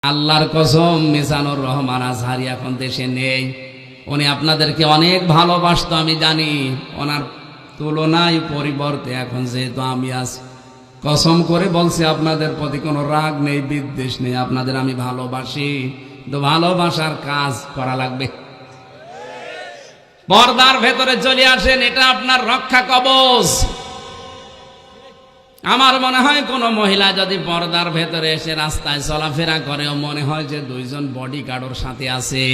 আল্লাহর কসম মিজানুর রহমান আজহারি এখন দেশে নেই। উনি আপনাদেরকে অনেক ভালোবাসতো, আমি জানি। ওনার তুলনায় পরিবর্তে এখন যেহেতু আমি আছি, কসম করে বলছি আপনাদের প্রতি কোনো রাগ নেই, বিদ্বেষ নেই। আপনাদের আমি ভালোবাসি, তো ভালোবাসার কাজ করা লাগবে। পর্দার ভেতরে চলে আসেন, এটা আপনার রক্ষা কবচ। আমার মনে হয় কোন মহিলা যদি পর্দার ভেতরে এসে রাস্তায় চলাফেরা করে, মনে হয় যে দুইজন বডিগার্ডের সাথে আছে।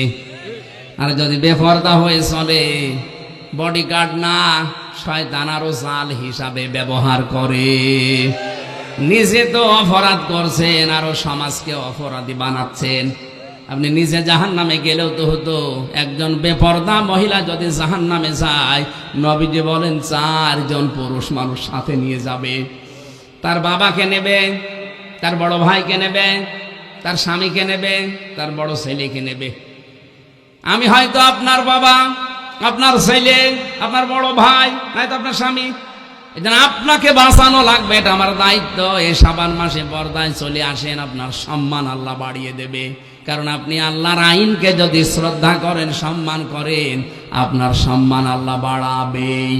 আর যদি বেপর্দা হয়ে চলে, বডিগার্ড না, শয়তান আরো জাল হিসাবে ব্যবহার করে। নিজে তো অপরাধ করছেন, আরো সমাজকে অপরাধী বানাচ্ছেন। আপনি নিজে জাহান্নামে গেলেও তো হতো। একজন বেপর্দা মহিলা যদি জাহান্নামে যায়, নবীজি বলেন 4 জন পুরুষ মানুষ সাথে নিয়ে যাবে। তার বাবাকে নেবে, তার বড় ভাইকে নেবে, তার স্বামীকে নেবে, তার বড় ছেলেকে নেবে। আমি হয়তো আপনার বাবা, আপনার ছেলে, আপনার বড় ভাই, নয়তো আপনার স্বামী। এজন্য আপনাকে বাঁচানো লাগবে, এটা আমার দায়িত্ব। এই শাবান মাসে পর্দায় চলে আসেন, আপনার সম্মান আল্লাহ বাড়িয়ে দেবে। কারণ আপনি আল্লাহর আইনকে যদি শ্রদ্ধা করেন, সম্মান করেন, আপনার সম্মান আল্লাহ বাড়াবেই।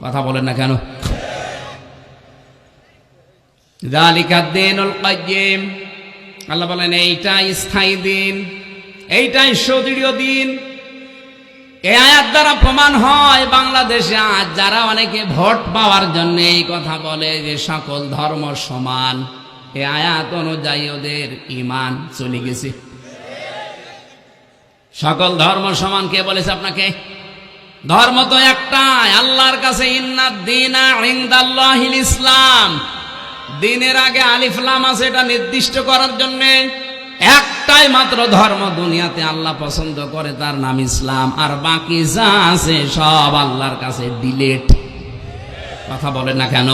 কথা বলেন না কেন? যালিকা দীনুল কাইয়্যিম, আল্লাহ বলেন এইটাই স্থায়ী দিন, এইটাই সুদৃঢ় দিন। এই আয়াত দ্বারা প্রমাণ হয় বাংলাদেশে আজ যারা অনেকে ভোট পাওয়ার জন্য এই কথা বলে যে সকল ধর্ম সমান, এই আয়াত অনুযায়ী ওদের ঈমান চলে গেছে। সকল ধর্ম সমান কে বলেছে আপনাকে? ধর্ম তো একটাই, আল্লাহর কাছে ইন্নাদ দীনা ইনদাল্লাহিল ইসলাম। দিনের আগে আলিফ লাম আছে, এটা নির্দিষ্ট করার জন্য। একটাই মাত্র ধর্ম দুনিয়াতে আল্লাহ পছন্দ করে, তার নাম ইসলাম। আর বাকি যা আছে সব আল্লাহর কাছে ডিলেট। কথা বলেন না কেন?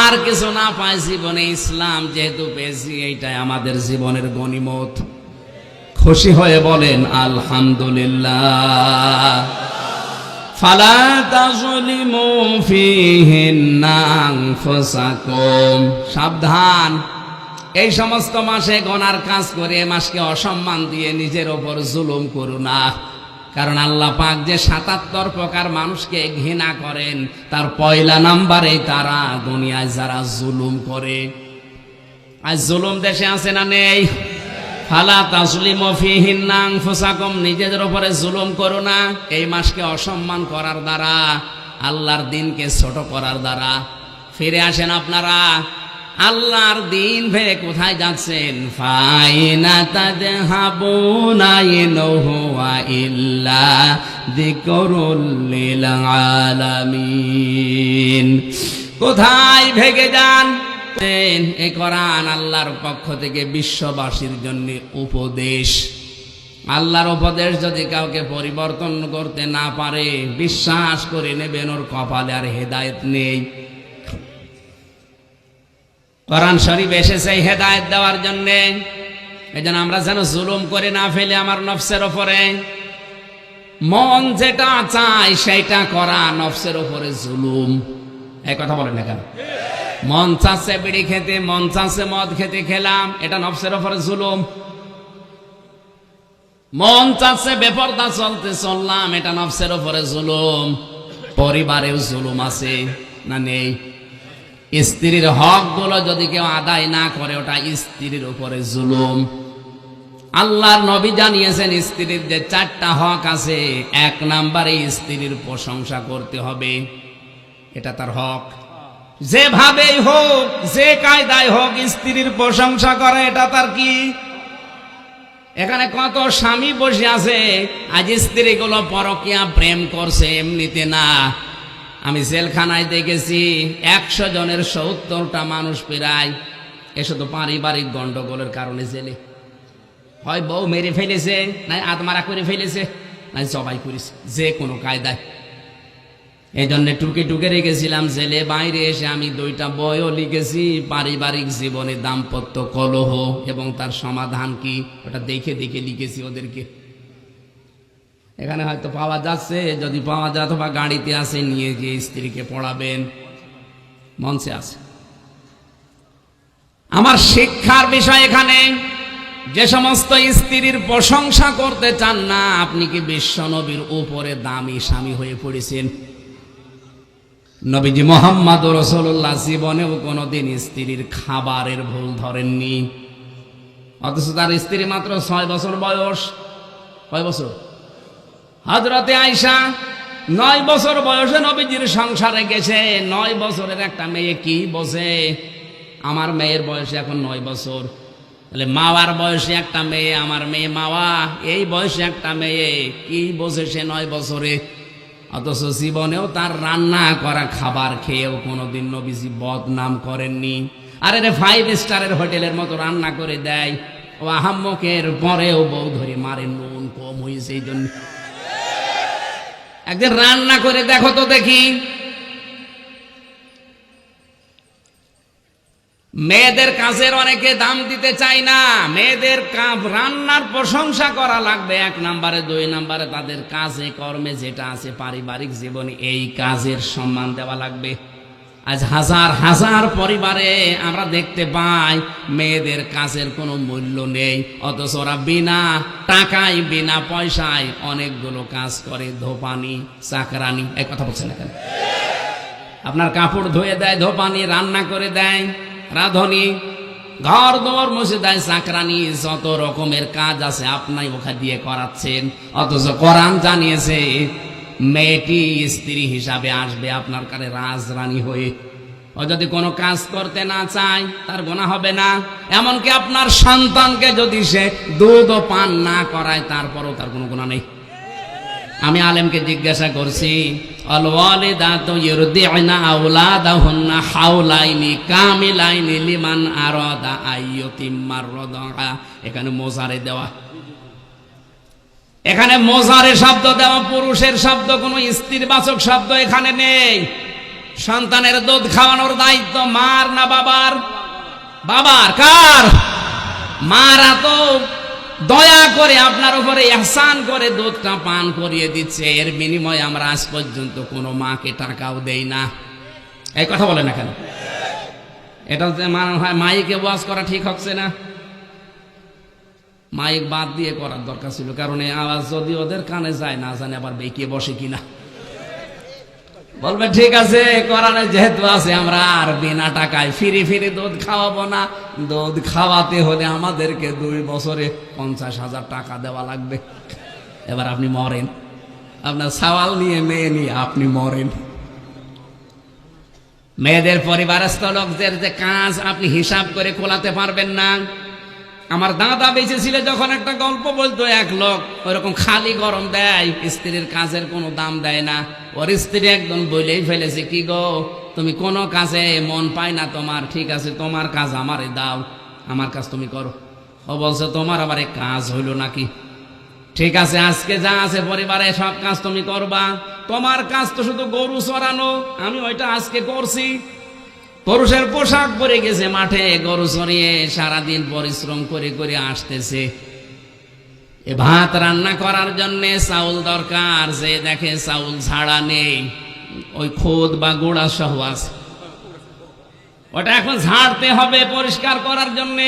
আর কিছু না পাই জীবনে, ইসলাম যেহেতু পেয়েছি, এইটাই আমাদের জীবনের গনিমত। খুশি হয়ে বলেন আলহামদুলিল্লাহ। ফালা তাযলিমু ফীহিন্না আনফুসাকুম, সাবধান। এই সমস্ত মাসে গোনার কাজ করে, মাসকে অসম্মান দিয়ে নিজের ওপর জুলুম করো না। কারণ আল্লাহ পাক যে 77 প্রকার মানুষকে ঘৃণা করেন, তার পয়লা নাম্বারে তারা দুনিয়ায় যারা জুলুম করে। আজ জুলুম দেশে আছে না নেই? ফালা তাযলিমু ফীহিন্না আনফুসাকুম, নিজেদের উপরে জুলুম করো না। এই মাসকে অসম্মান করার দ্বারা, আল্লাহর দিনকে ছোট করার দ্বারা। ফিরে আসেন আপনারা, আল্লাহর দিন ভেবে কোথায় যাচ্ছেন? ফাইনা তাযহাবুনা ইন হুয়া ইল্লা যিকরুল লিল আলামিন। কোথায় ভেগে যান? এই কোরআন আল্লাহর পক্ষ থেকে বিশ্ববাসীর জন্য উপদেশ। আল্লাহর উপদেশ যদি কাউকে পরিবর্তন করতে না পারে, বিশ্বাস করে নেবেন ওর কপালে আর হেদায়েত নেই। কোরআন শরীফ এসেছে হেদায়েত দেওয়ার জন্য। এজন্য আমরা যেন জুলুম করে না ফেলে আমার নফসের উপরে। মন যেটা চায় সেটা করা নফসের উপরে জুলুম। এই কথা বলেন না কেন? মন চাচ্ছে বিড়ি খেতে, মন চাচ্ছে মদ খেতে, খেলাম, এটা নফসের উপরে জুলুম। মন চাচ্ছে বেপরদা চলতে, চললাম, এটা নফসের উপরে জুলুম। পরিবারেও জুলুম আছে না নেই? স্ত্রীর হক গুলো যদি কেউ আদায় না করে, ওটা স্ত্রীর উপরে জুলুম। আল্লাহর নবী জানিয়েছেন স্ত্রীর যে 4টা হক আছে, 1 নম্বরে স্ত্রীর প্রশংসা করতে হবে, এটা তার হক। যেভাবেই হোক, যে কায়দায় হোক, স্ত্রীর প্রশংসা করে, এটা তার কি? এখানে কত স্বামী বসে আছে, আজ স্ত্রীগুলো পরকীয়া প্রেম করছে, এমনিতে না। আমি জেলখানায় দেখেছি 100 জনের 70টা মানুষ প্রায় এসে তো পারিবারিক গন্ডগোলের কারণে জেলে। হয় বউ মেরে ফেলেছে, নাই আত্মারা করে ফেলেছে, নাই জবাই করেছে, যে কোনো কায়দায়। এই জন্য টুকে টুকে রেখেছিলাম জেলে। বাইরে এসে আমি 2টা বইও লিখেছি, পারিবারিক জীবনে দাম্পত্য কলহ এবং তার সমাধান কি, ওটা দেখে দেখে লিখেছি ওদেরকে। এখানে হয়তো পাওয়া যাচ্ছে, যদি পাওয়া যায় অথবা গাড়িতে আসে, নিয়ে গিয়ে স্ত্রীকে পড়াবেন। মঞ্চে আছে। আমার শিক্ষার বিষয় এখানে, যে সমস্ত স্ত্রীর প্রশংসা করতে চান না, আপনি কি বিশ্ব নবীর উপরে দামি স্বামী হয়ে পড়েছেন? নবীজি মুহাম্মদ রাসূলুল্লাহ জীবনেও কোনোদিন স্ত্রীর খাবারের ভুল ধরেননি, অথচ তার স্ত্রী মাত্র 6 বছর বয়স। কয় বছর? হযরতে আয়েশা 9 বছর বয়সে নবীজির সংসারে গেছে। 9 বছরের একটা মেয়ে কি বোঝে? আমার মেয়ের বয়সে এখন 9 বছর, তাহলে মাওয়ার বয়সে একটা মেয়ে, আমার মেয়ে মাওয়া, এই বয়সে একটা মেয়ে কি বোঝে সে 9 বছরে? অথচ জীবনেও তার রান্না করা খাবার খেয়েও কোনোদিন নবীজি বদনাম করেননি। আরে রে 5 স্টারের হোটেলের মতো রান্না করে দেয়, ও আহাম্মকের পরেও বউ ধরে মারে, নুন কম হয়েছে এই জন্য। একদিন রান্না করে দেখো তো দেখি। মেয়েদের কাজের অনেকে দাম দিতে চায় না। মেয়েদের রান্নার প্রশংসা করা লাগবে 1 নম্বরে, 2 নম্বরে তাদের কাজে কর্মে যেটা আছে পারিবারিক জীবনে, এই কাজের সম্মান দেওয়া লাগবে। আজ হাজার হাজার পরিবারে আমরা দেখতে পাই মেয়েদের কাজের কোনো মূল্য নেই, অথচ ওরা বিনা টাকায় বিনা পয়সায় অনেকগুলো কাজ করে। ধোপানি, চাকরানি, এই কথা বলছেন না কেন? আপনার কাপড় ধুয়ে দেয় ধোপানি, রান্না করে দেয় রাঁধুনি, ঘর দোর মুছে দেয় চাকরানি, যত রকমের কাজ আছে আপনি ওখানে দিয়ে করাচ্ছেন। অথচ কোরআন জানিয়েছে মেয়েটি স্ত্রী হিসাবে আসবে আপনার কাছে রাজরানী হয়ে। ও যদি কোনো কাজ করতে না চায় তার গুনাহ হবে না। এমনকি আপনার সন্তানকে যদি সে দুধ পান না করায় তারপরও তার কোনো গুনাহ নেই। আমি আলেমকে জিজ্ঞাসা করছি, আল ওয়ালিদাতু ইরদি'না আওলাদাহুন্না হাওলাইনি কামিলাইনি লিমান আরাদা আইয়ুতিম্মার রাদা। এখানে মোজারে দেওয়া, এখানে মোজারে শব্দ দেওয়া, পুরুষের শব্দ, কোনো স্ত্রীবাচক শব্দ এখানে নেই। সন্তানের দুধ খাওয়ানোর দায়িত্ব মার না বাবার? বাবার। কার? মারা তো দয়া করে আপনার উপরে ইহসান করে দুধটা পান করিয়ে দিচ্ছে, এর বিনিময়ে আমরা আজ পর্যন্ত কোনো মাকে টাকাও দেই না। এই কথা বলে না কেন? এটা মনে হয় মাইকে ওয়াজ করা ঠিক হচ্ছে না। মাইক বাদ দিয়ে করার দরকার ছিল, কারণ এই আওয়াজ যদি ওদের কানে যায় না জানে আবার বেঁকিয়ে বসে কিনা। বলবে ঠিক আছে কোরআনে যেহেতু আছে আমরা আর বিনা টাকায় ফিরি ফিরি দুধ খাওয়াবো না। দুধ খাওয়াতে হলে আমাদেরকে 2 বছরে 50,000 টাকা দেওয়া লাগবে। এবার আপনি মরেন, আপনার সওয়াল নিয়ে মেয়ে নিয়ে আপনি মরেন। মেয়েদের পরিবারস্থ লোকদের যে কাজ আপনি হিসাব করে কোলাতে পারবেন না। আমার দাদা বেঁচে ছিল যখন একটা গল্প বলতো, এক লোক ওইরকম খালি গরম দেয়, স্ত্রীর কাজের কোনো দাম দেয় না। ওর স্ত্রী একদম বলেই ফেলেছে, কি গো তুমি কোনো কাজে মন পায় না তোমার, ঠিক আছে তোমার কাজ আমারে দাও, আমার কাজ তুমি করো। ও বলছে তোমার আবার এই কাজ হইল নাকি? ঠিক আছে আজকে যা আছে পরিবারে সব কাজ তুমি করবা, তোমার কাজ তো শুধু গরু চড়ানো, আমি ওইটা আজকে করছি। পুরুষের পোশাক পরে গেছে মাঠে, গরু চড়িয়ে সারাদিন পরিশ্রম করে করে আসতেছে। এ ভাত রান্না করার জন্য চাউল দরকার, যে দেখে চাউল ছাড়া নেই, ওই খোদ বা গোড়া সহ আছে, ওটা এখন ঝাড়তে হবে পরিষ্কার করার জন্য।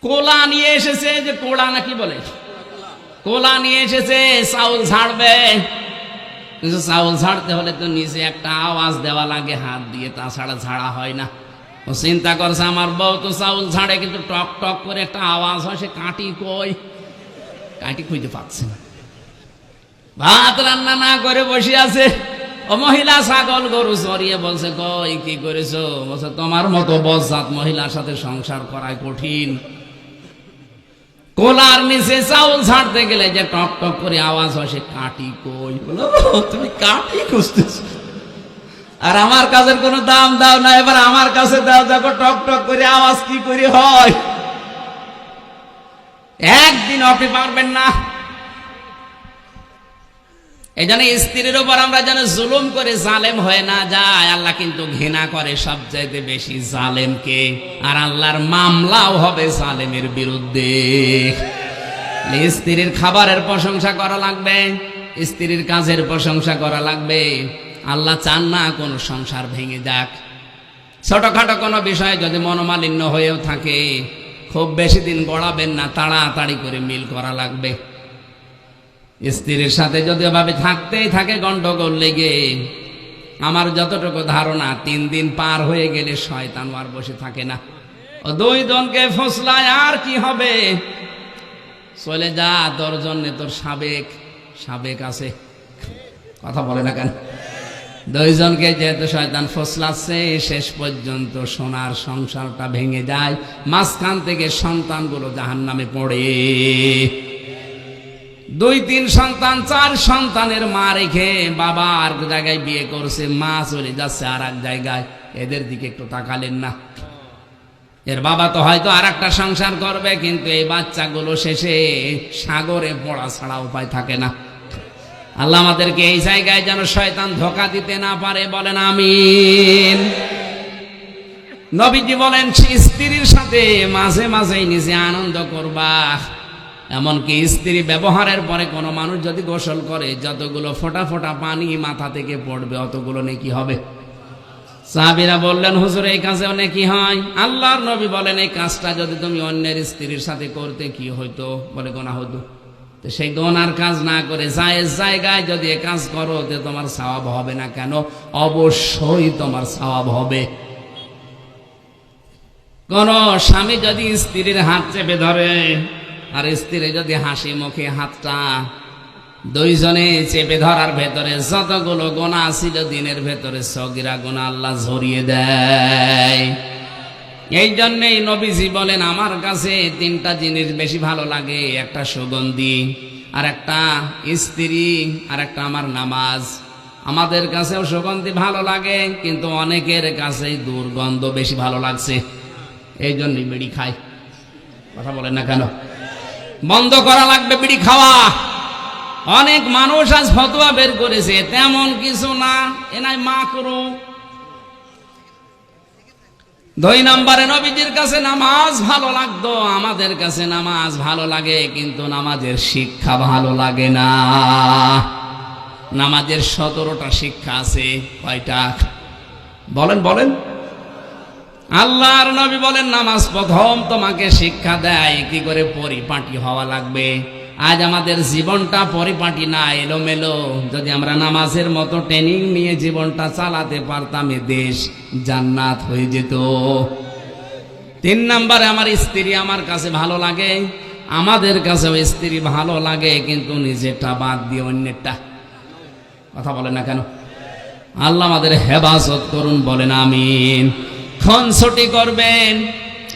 কোলা নিয়ে এসেছে, যে কোলা নাকি বলে, কোলা নিয়ে এসেছে চাউল ঝাড়বে। কিন্তু চাউল ঝাড়তে হলে তো নিচে একটা আওয়াজ দেওয়া লাগে হাত দিয়ে, তাছাড়া ঝাড়া হয় না। ও চিন্তা করছে আমার বউ তো চাউল ঝাড়ে কিন্তু টক টক করে একটা আওয়াজ হয়, সে কাঠি কই, কাঠি খুঁজতে পাচ্ছে না। ভাত রান্না না করে বসে আছে। ও মহিলা ছাগল গরু চড়িয়ে বলছে, কই কি করেছো? বলছে তোমার মতো বজ্জাত মহিলার সাথে সংসার করাই কঠিন। কোলার নিচে চাউল ছাড়তে গেলে যে টক টক করে আওয়াজ হয়, সে কাঠি কই। বলো তুমি কাঠি খুঁজতেছ, আর আমার কাজের কোনো দাম দাও না, এবার আমার কাছে দাও, দেখো টক টক করে আওয়াজ কি করে হয়। একদিন আপনি পারবেন না। এই জন্য স্ত্রীর উপর আমরা যেন জুলুম করে জালেম হয়ে না যায়। আল্লাহ কিন্তু ঘৃণা করে সবচাইতে বেশি জালেমকে, আর আল্লাহর মামলাও হবে জালেমের বিরুদ্ধে। স্ত্রীর খাবারের প্রশংসা করা লাগবে, স্ত্রীর কাজের প্রশংসা করা লাগবে। আল্লাহ চান না কোন সংসার ভেঙে যাক। ছোটখাটো কোনো বিষয়ে যদি মনোমালিন্য হয়েও থাকে, খুব বেশি দিন গড়াবেন না, তাড়াতাড়ি করে মিল করা লাগবে। স্ত্রীর সাথে যদি এভাবে থাকতেই থাকে গন্ডগোল লেগে, আমার যতটুকু ধারণা 3 দিন পার হয়ে গেলে শয়তান আর বসে থাকে না, ও 2 জনকে ফসলায় আর কি হবে, চলে যা, তোর জন্য তোর সাবেক আছে। কথা বলে না কেন? 2 জনকে যেহেতু শয়তান ফসলাচ্ছে, শেষ পর্যন্ত সোনার সংসারটা ভেঙে যায়, মাঝখান থেকে সন্তানগুলো জাহান্নামে পড়ে। 2-3 সন্তান, 4 সন্তানের মা রেখে বাবা আর জায়গায় বিয়ে করছে, মা চলে যাচ্ছে আর এক জায়গায়। এদের দিকে একটু তাকালেন না? এর বাবা তো হয়তো আর একটা সংসার করবে, কিন্তু এই বাচ্চাগুলো শেষে সাগরে পড়া ছাড়া উপায় থাকে না। আল্লাহ আমাদেরকে এই জায়গায় যেন শয়তান ধোঁকা দিতে না পারে, বলেন আমিন। নবীজি বলেন, স্ত্রীর সাথে মাঝে মাঝেই নিজে আনন্দ করবা। এমনকি স্ত্রী ব্যবহারের পরে কোনো মানুষ যদি গোসল করে, যতগুলো ফোঁটা ফোঁটা পানি মাথা থেকে পড়বে, অতগুলো নেকি হবে। সাহাবীরা বললেন, হুজুর এই কাজে নেকি হয়? আল্লাহর নবী বলেন, এই কাজটা যদি তুমি অন্যের স্ত্রীর সাথে করতে কি হইতো? বলে গুনাহ হতো। তো সেই গুনার কাজ না করে জায়েজ জায়গায় যদি এ কাজ করো, তো তোমার সওয়াব হবে না কেন? অবশ্যই তোমার সওয়াব হবে। কোন স্বামী যদি স্ত্রীর হাত চেপে ধরে, আর স্ত্রী যদি হাসি মুখে হাতটা, 2 জনে চেপে ধরার ভেতরে যতগুলো গুনাহ ছিল দিনের ভেতরে, সগীরা গুনাহ আল্লাহ ঝরিয়ে দেয়। এই জন্যই নবীজি বলেন, আমার কাছে 3টা জিনিস বেশি ভালো লাগে, একটা সুগন্ধি, আর একটা স্ত্রী, আর একটা আমার নামাজ। আমাদের কাছেও সুগন্ধি ভালো লাগে, কিন্তু অনেকের কাছেই দুর্গন্ধ বেশি ভালো লাগছে, এই জন্যই বিড়ি খায়। কথা বলেন না কেন? বন্ধ করা লাগবে বিড়ি খাওয়া। অনেক মানুষ আজ ফতোয়া বের করেছে, তেমন কিছু না, এ নাই মাকরুহ। 2 নম্বরে নবীজির কাছে নামাজ ভালো লাগতো, আমাদের কাছে নামাজ ভালো লাগে, কিন্তু নামাজের শিক্ষা ভালো লাগে না। নামাজের 17টা শিক্ষা আছে, কয়টা? বলেন। আল্লাহর নবী বলেন, নামাজ প্রথম তোমাকে শিক্ষা দেয় কি করে পরিপাটি হওয়া লাগবে। আজ আমাদের জীবনটা পরিপাটি না, এলোমেলো। যদি আমরা নামাজের মতো ট্রেনিং নিয়ে জীবনটা চালাতে পারতাম, এ দেশ জান্নাত হয়ে যেত। 3 নম্বরে আমার স্ত্রী আমার কাছে ভালো লাগে, আমাদের কাছেও স্ত্রী ভালো লাগে, কিন্তু নিজেরটা বাদ দিয়ে অন্যেরটা। কথা বলেন না কেন? আল্লাহ আমাদের হেফাজত করুন, বলেন আমিন। খুনসুটি করবেন,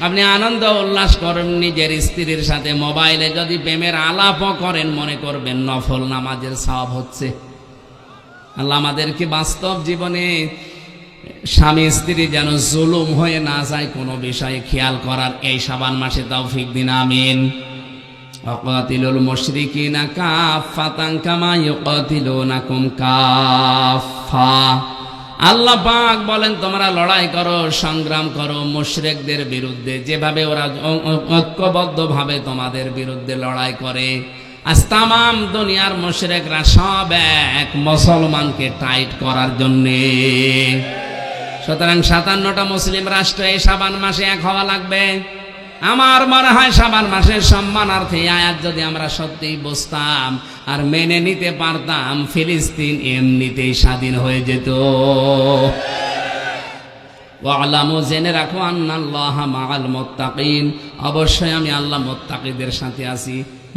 আপনি আনন্দ উল্লাস করেন নিজের স্ত্রীর সাথে, মোবাইলে যদি প্রেমের আলাপও করেন, মনে করবেন নফল নামাজের সওয়াব হচ্ছে। আল্লাহ আমাদেরকে বাস্তব জীবনে স্বামী স্ত্রী যেন জুলুম হয়ে না যায় কোনো বিষয়ে খেয়াল করার এই শাবান মাসে তৌফিক দিন, আমিন। ওয়াকাতিলুল মুশরিকিনা কাফাতান কামা ইউকাতিলুনাকুম কাফা। আল্লাহ পাক বলেন, তোমরা লড়াই করো, সংগ্রাম করো মুশরিকদের বিরুদ্ধে, যেভাবে ওরা ঐক্যবদ্ধভাবে তোমাদের বিরুদ্ধে লড়াই করে। আজ তামাম দুনিয়ার মুশরিকরা সব এক মুসলমানকে টাইট করার জন্যে। সুতরাং 57টা মুসলিম রাষ্ট্র এই শাবান মাসে এক হওয়া লাগবে। আমার মনে হয় শাবান মাসের সম্মানার্থে আয়াত যদি আমরা সত্যিই বুঝতাম আর মেনে নিতে পারতাম, ফিলিস্তিন এমনিতেই স্বাধীন হয়ে যেত। ওয়ালামু, জেনে রাখো, আন্নাল্লাহা মাআল মুত্তাকিন, অবশ্যই আমি আল্লাহ মুত্তাকিদের সাথে আছি।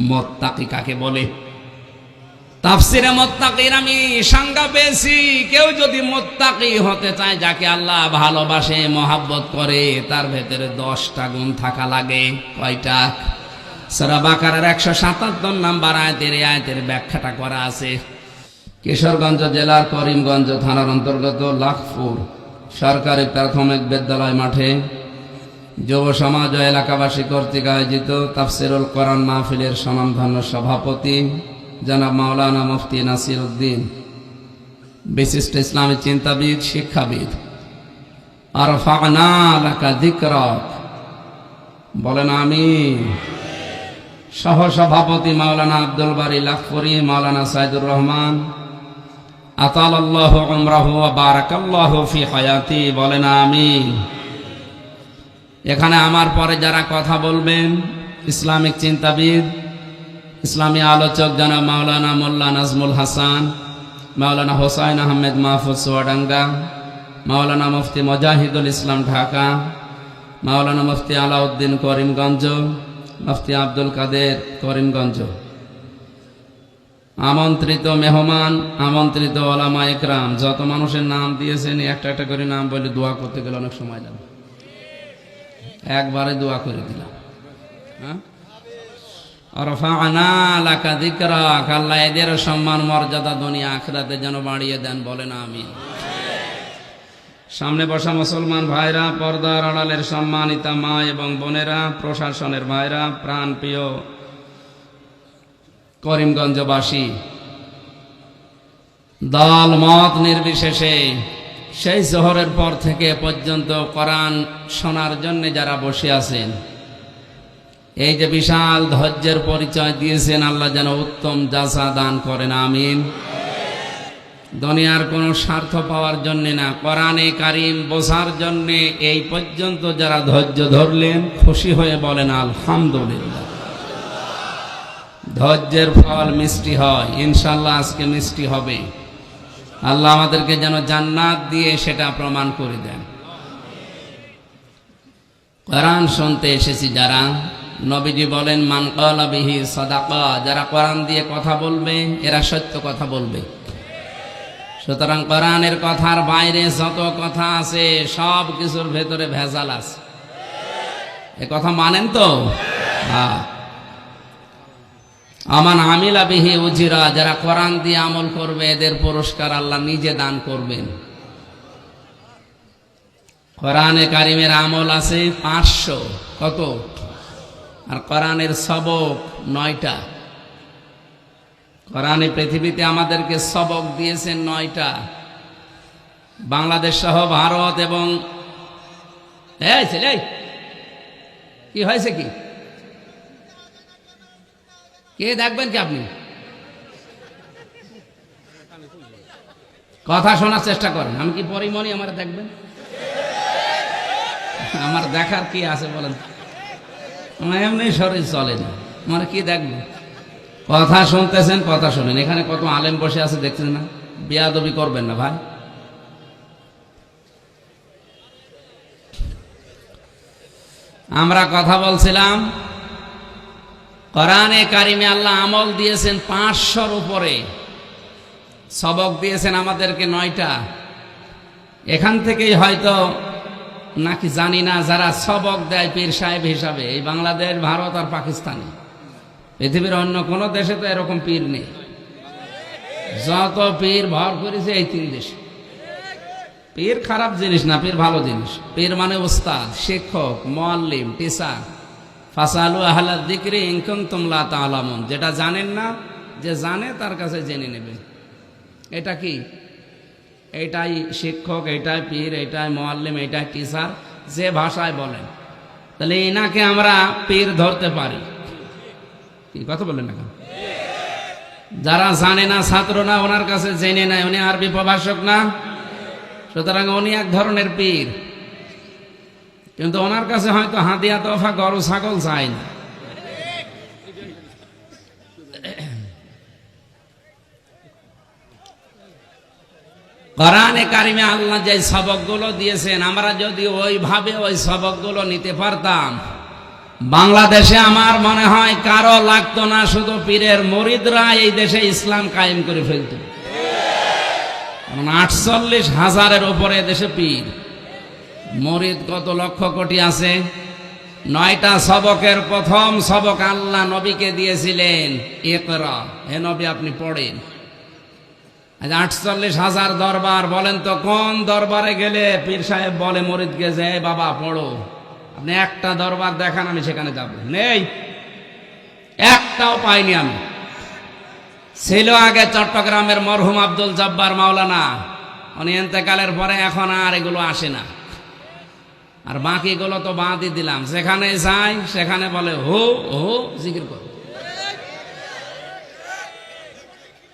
মুত্তাকি কাকে বলে? তাফসিরে মুত্তাকির আমি সংজ্ঞা পেয়েছি, কেউ যদি মুত্তাকি হতে চায়, যাকে আল্লাহ ভালোবাসে, মহাব্বত করে, তার ভেতরে 10টা গুণ থাকা লাগে। কয়টা? সূরা বাকারার 177 নম্বর আয়াতের এই আয়াতের ব্যাখ্যাটা করা আছে। কিশোরগঞ্জ জেলার করিমগঞ্জ থানার অন্তর্গত লাখপুর সরকারি প্রাথমিক বিদ্যালয় মাঠে যুব সমাজ ও এলাকাবাসী কর্তৃক আয়োজিত তাফসিরুল কোরআন মাহফিলের স্বনামধন্য সভাপতি জনাব মাওলানা মুফতি নাসির উদ্দিন, বিশিষ্ট ইসলামী চিন্তাবিদ, শিক্ষাবিদ, আরফা'না লাকা যিকরাক, বলেন আমিন। সহ সভাপতি মাওলানা আব্দুল বারী লাখপুরি, মাওলানা সাইদুর রহমান, আতালাল্লাহু উমরাহু ওয়া বারাকাল্লাহু ফি হায়াতি, বলেন আমিন। এখানে আমার পরে যারা কথা বলবেন, ইসলামিক চিন্তাবিদ, ইসলামী আলোচক জনাব মাওলানা মোল্লা নাজমুল হাসান, মাওলানা হোসাইন আহমেদ মাহফুজ চুয়াডাঙ্গা, মাওলানা মুফতি মুজাহিদুল ইসলাম ঢাকা, মাওলানা মুফতি আলাউদ্দিন করিমগঞ্জ, মুফতি আব্দুল কাদের করিমগঞ্জ, আমন্ত্রিত মেহমান, আমন্ত্রিত ওলামা একরাম, যত মানুষের নাম দিয়েছেন একটা একটা করে নাম বলে দোয়া করতে গেলে অনেক সময় লাগে, একবারে দোয়া করে দিলাম। আল্লাহ এদের সম্মান মর্যাদা দুনিয়া আখিরাতে যেন বাড়িয়ে দেন, বলেন আমিন। সামনে বসা মুসলমান ভাইরা, পর্দার আড়ালের সম্মানিতা মা এবং বোনেরা, প্রশাসনের ভাইরা, প্রাণ প্রিয় করিমগঞ্জবাসী, দল মত নির্বিশেষে সেই জোহরের পর থেকে পর্যন্ত কোরআন শোনার জন্য যারা বসে আছেন, এই যে বিশাল ধৈর্যের পরিচয় দিয়েছেন, আল্লাহ যেন উত্তম জাযা দান করেন, আমিন। দুনিয়ার কোনো স্বার্থ পাওয়ার জন্য না, কোরআনে কারিম বোঝার জন্য এই পর্যন্ত যারা ধৈর্য ধরলেন, খুশি হয়ে বলেন আলহামদুলিল্লাহ। ধৈর্যের ফল মিষ্টি হয়, ইনশাআল্লাহ আজকে মিষ্টি হবে। আল্লাহ আমাদেরকে যেন জান্নাত দিয়ে সেটা প্রমাণ করে দেন। কোরআন শুনতে এসেছি যারা, নবীজি বলেন মান ক্বালা বিহি সাদাকা, যারা কোরআন দিয়ে কথা বলবে এরা সত্য কথা বলবে। সুতরাং কোরআনের কথার বাইরে যত কথা আছে সব কিছুর ভেতরে ভেজাল আছে, এ কথা মানেন তো? আমান আমিলা বিহি উজিরা, যারা কোরআন দিয়ে আমল করবে এদের পুরস্কার আল্লাহ নিজে দান করবেন। কোরআনে কারিমের আমল আছে 500, কত? আর কোরআনের সবক 9টা। কোরআনে পৃথিবীতে আমাদেরকে সবক দিয়েছেন 9টা। বাংলাদেশ সহ ভারত এবং এই ছেলে কি হয়েছে, কি কে দেখবেন কি আপনি? কথা শোনার চেষ্টা করেন, আমি কি পরিমণি আমার দেখবেন? আমার দেখার কি আছে বলেন? আমার এমনি শরীর চলে না, আমার কি দেখবেন? কথা শুনতেছেন, কথা শুনেন। এখানে কত আলেম বসে আছে দেখছেন না? বেয়াদবি করবেন না ভাই। আমরা কথা বলছিলাম কোরআনে কারিমে আল্লাহ আমল দিয়েছেন 500-র উপরে, সবক দিয়েছেন আমাদেরকে 9টা। এখান থেকেই হয়তো নাকি জানি না, যারা সবক দেয় পীর সাহেব হিসাবে, এই বাংলাদেশ, ভারত আর পাকিস্তানে, পৃথিবীর অন্য কোনো দেশে তো এরকম পীর নেই। যত পীর ভর করেছে এই 3 দেশে। পীর খারাপ জিনিস না, পীর ভালো জিনিস। পীর মানে উস্তাদ, শিক্ষক, মুআল্লিম, টিচার। ফাসালু আহলা যিকরি ইন কুনতুম লা তা'লামুন, যেটা জানেন না, যে জানে তার কাছে জেনে নেবেন। এটা কি? এইটাই শিক্ষক, এইটাই পীর, এইটাই মুআল্লিম, এইটাই টিচার, যে ভাষায় বলেন। তাহলে এনাকে আমরা পীর ধরতে পারি। কি কথা বলেন না? যারা জানে না, ছাত্র না, ওনার কাছে জেনে নাই, উনি আরবি প্রভাষক না, সুতরাং উনি এক ধরনের পীর। কিন্তু ওনার কাছে হয়তো হাদিয়া তোফা গরু ছাগল চাই না। কোরআনে কারিমে আল্লাহ যে সবকগুলো দিয়েছেন, আমরা যদি ওইভাবে ওই সবকগুলো নিতে পারতাম, বাংলাদেশে আমার মনে হয় কারো লাগতো না, শুধু পীরের মুরিদরা এই দেশে ইসলাম কায়েম করে ফেলত। 48,000-এর উপরে দেশে পীর, মুরিদ কত লক্ষ কোটি আছে। 9টা সবকের প্রথম সবক আল্লাহ নবীকে দিয়েছিলেন, ইকরা, হে নবী আপনি পড়েন। 48,000 দরবার, বলেন তো কোন দরবারে গেলে পীর সাহেব বলে মুরিদকে যে বাবা পড়ো? আপনি একটা দরবার দেখান, আমি সেখানে যাব। নেই, একটাও পাইনি আমি। ছিল আগে চট্টগ্রামের মরহুম আব্দুল জব্বার মাওলানা, উনি ইন্তেকালের পরে এখন আর এগুলো আসে না। আর বাকিগুলো তো বাদই দিলাম, যেখানে যাই সেখানে বলে হো হো জিকির কর।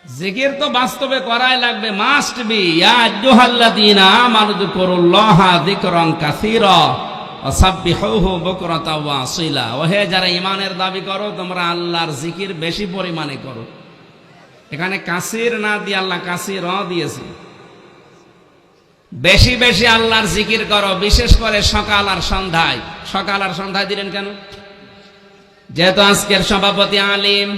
জিকির তো বাস্তবে করাই লাগবে, মাস্ট বি। ইয়া আইয়ুহাল্লাযীনা আমানু যিকুরুল্লাহা যিকরান কাসীরা ওয়াসাব্বিহুহু বুকরাতাও ওয়া আসীলা। ওহে যারা ঈমানের দাবি করো, তোমরা আল্লাহর জিকির বেশি পরিমাণে করো। এখানে কাসীর না দিয়ে আল্লাহ কাসীরা দিয়েছে। বেশি বেশি আল্লাহর জিকির করো, বিশেষ করে সকাল আর সন্ধ্যায়। সকাল আর সন্ধ্যায় দিলেন কেন? যেহেতু আজকের সভাপতি আলিম,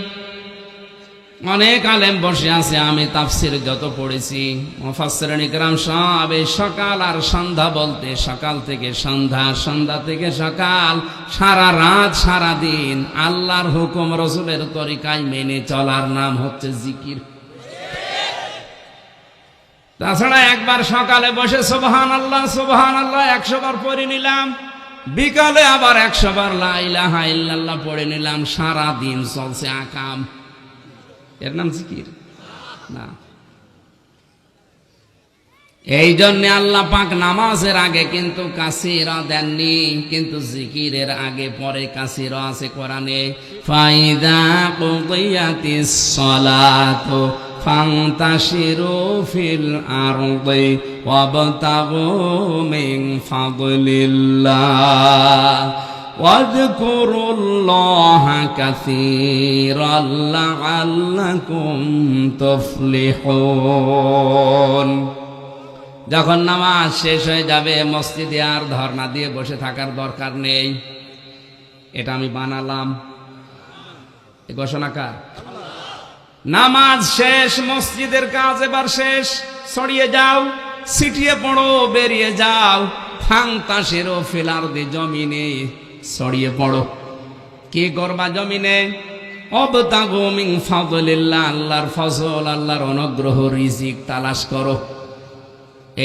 অনেক আলেম বসে আছে, আমি তাফসির যত পড়েছি, মুফাসসিরিন ইকরাম সব এই সকাল আর সন্ধ্যা বলতে সকাল থেকে সন্ধ্যা, সন্ধ্যা থেকে সকাল, সারা রাত সারা দিন আল্লাহর হুকুম রাসূলের তরিকায় মেনে চলার নাম হচ্ছে জিকির। তাছাড়া একবার সকালে বসে সুবহানাল্লাহ সুবহানাল্লাহ 100 বার পড়ে নিলাম, বিকালে আবার 100 বার লা ইলাহা ইল্লাল্লাহ পড়ে নিলাম, সারা দিন চলছে আকাম, এর নাম জিকির না। এই জন্য আল্লাহ পাক নামাজের আগে কিন্তু কাসীরা দেননি, কিন্তু জিকিরের আগে পরে কাসীরা আছে কোরআনে। ফাইদা কুদিয়াতিস সালাতু ফান্তাশিরু ফিল আরদি ওয়াবতাগু মিন ফাদলিল্লাহ ওয়াযকুরুল্লাহা কাসীরান লাআল্লাকুম তুফলিহুন। যখন নামাজ শেষ হয়ে যাবে, মসজিদে আর ধর্ণা দিয়ে বসে থাকার দরকার নেই। এটা আমি বানালাম, এ ঘোষণা কার? নামাজ শেষ, মসজিদের কাজ এবার শেষ, ছড়িয়ে যাও, ছিটিয়ে পড়ো, বেরিয়ে যাও। ফান্তাশিরু ফিল আরদি, জমিনে ছড়িয়ে পড়ো। কি করবা জমিনে? ওয়াবতাগু মিন ফাদলিল্লাহ, আল্লাহর ফজল, আল্লাহর অনুগ্রহ, রিজিক তালাশ করো।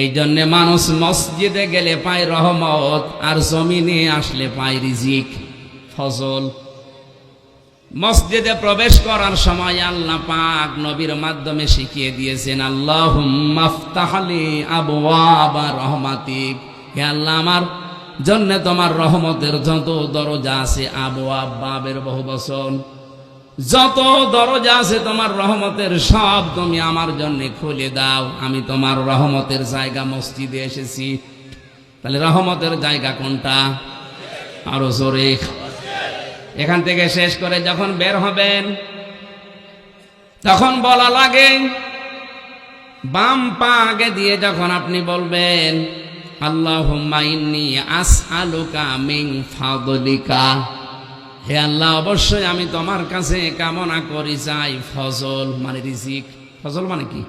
এই জন্য মানুষ মসজিদে গেলে পায় রহমত, আর জমিনে আসলে পায় রিজিক, ফজল। মসজিদে প্রবেশ করার সময় আল্লাহ পাক নবীর মাধ্যমে শিখিয়ে দিয়েছেন, আল্লাহুম্মা আফতাহলি আবওয়াবা রাহমাতিক, হে আল্লাহ আমার জন্য তোমার রহমতের যত দরজা আছে, আবওয়াব বাবের বহুবচন, যত দরজা আছে তোমার রহমতের সব তুমি আমার জন্য খুলে দাও। আমি তোমার রহমতের জায়গা মসজিদে এসেছি। তাহলে রহমতের জায়গা কোনটা? আরো জোরে। এখান থেকে শেষ করে যখন বের হবেন, তখন বলা লাগে, বাম পা আগে দিয়ে যখন আপনি বলবেন, আল্লাহুম্মা ইন্নী আসআলুকা মিন ফাদলিকা, হে আল্লাহ অবশ্যই আমি তোমার কাছে কামনা করি চাই ফজল, মানে রিজিক। ফজল মানে কি?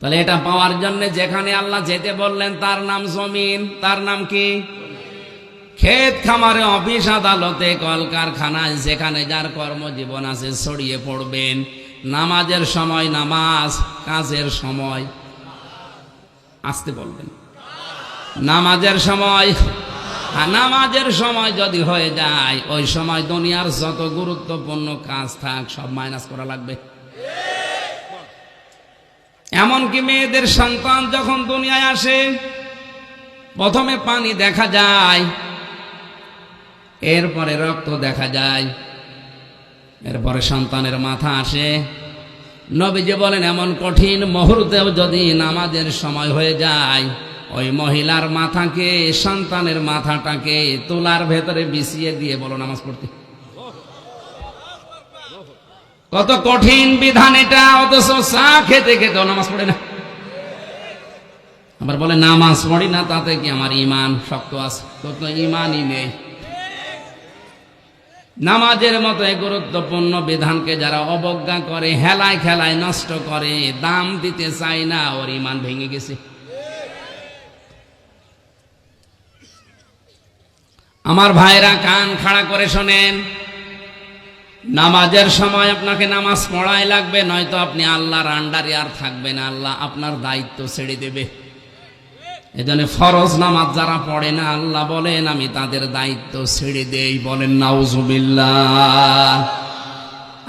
তাহলে এটা পাওয়ার জন্য যেখানে আল্লাহ যেতে বললেন তার নাম জমিন, তার নাম কি? ক্ষেত খামারে, অফিস আদালতে, কলকারখানায়, যেখানে যার কর্মজীবন আছে ছড়িয়ে পড়বেন। নামাজের সময় নামাজ, কাজের সময় আসতে বলবেন। নামাজের সময়, নামাজের সময় যদি হয়ে যায়, ওই সময় দুনিয়ার যত গুরুত্বপূর্ণ কাজ থাক সব মাইনাস করা লাগবে। এমনকি মেয়েদের সন্তান যখন দুনিয়ায় আসে, প্রথমে পানি দেখা যায়, এরপরে রক্ত দেখা যায়, এরপরে সন্তানের মাথা আসে। নবীজি বলেন, এমন কঠিন মুহূর্তেও যদি নামাজের সময় হয়ে যায়, ওই মহিলার মাথাকে, সন্তানের মাথাটাকে তুলার ভেতরে বিছিয়ে দিয়ে বলো নামাজ পড়তে। কত কঠিন বিধান এটা, অথচ চা খেতে খেতেও নামাজ পড়ে না। আবার বলে নামাজ পড়ি না, তাতে কি আমার ইমান শক্ত আছে? তো ইমানই নেই। নামাজের মতো এই গুরুত্বপূর্ণ বিধানকে যারা অবজ্ঞা করে, হেলায় খেলায় নষ্ট করে, দাম দিতে চায় না, ওর ইমান ভেঙে গেছে। আমার ভাইরা কান খাড়া করে শোনেন, নামাজের সময় আপনাকে নামাজ পড়াই লাগবে, নয়তো আপনি আল্লাহর আন্ডারে আর থাকবেন, আল্লাহ আপনার দায়িত্ব ছেড়ে দেবে। এজন্য ফরজ নামাজ যারা পড়ে না, আল্লাহ বলেন আমি তাদের দায়িত্ব ছেড়ে দেই। বলেন নাউজুবিল্লাহ।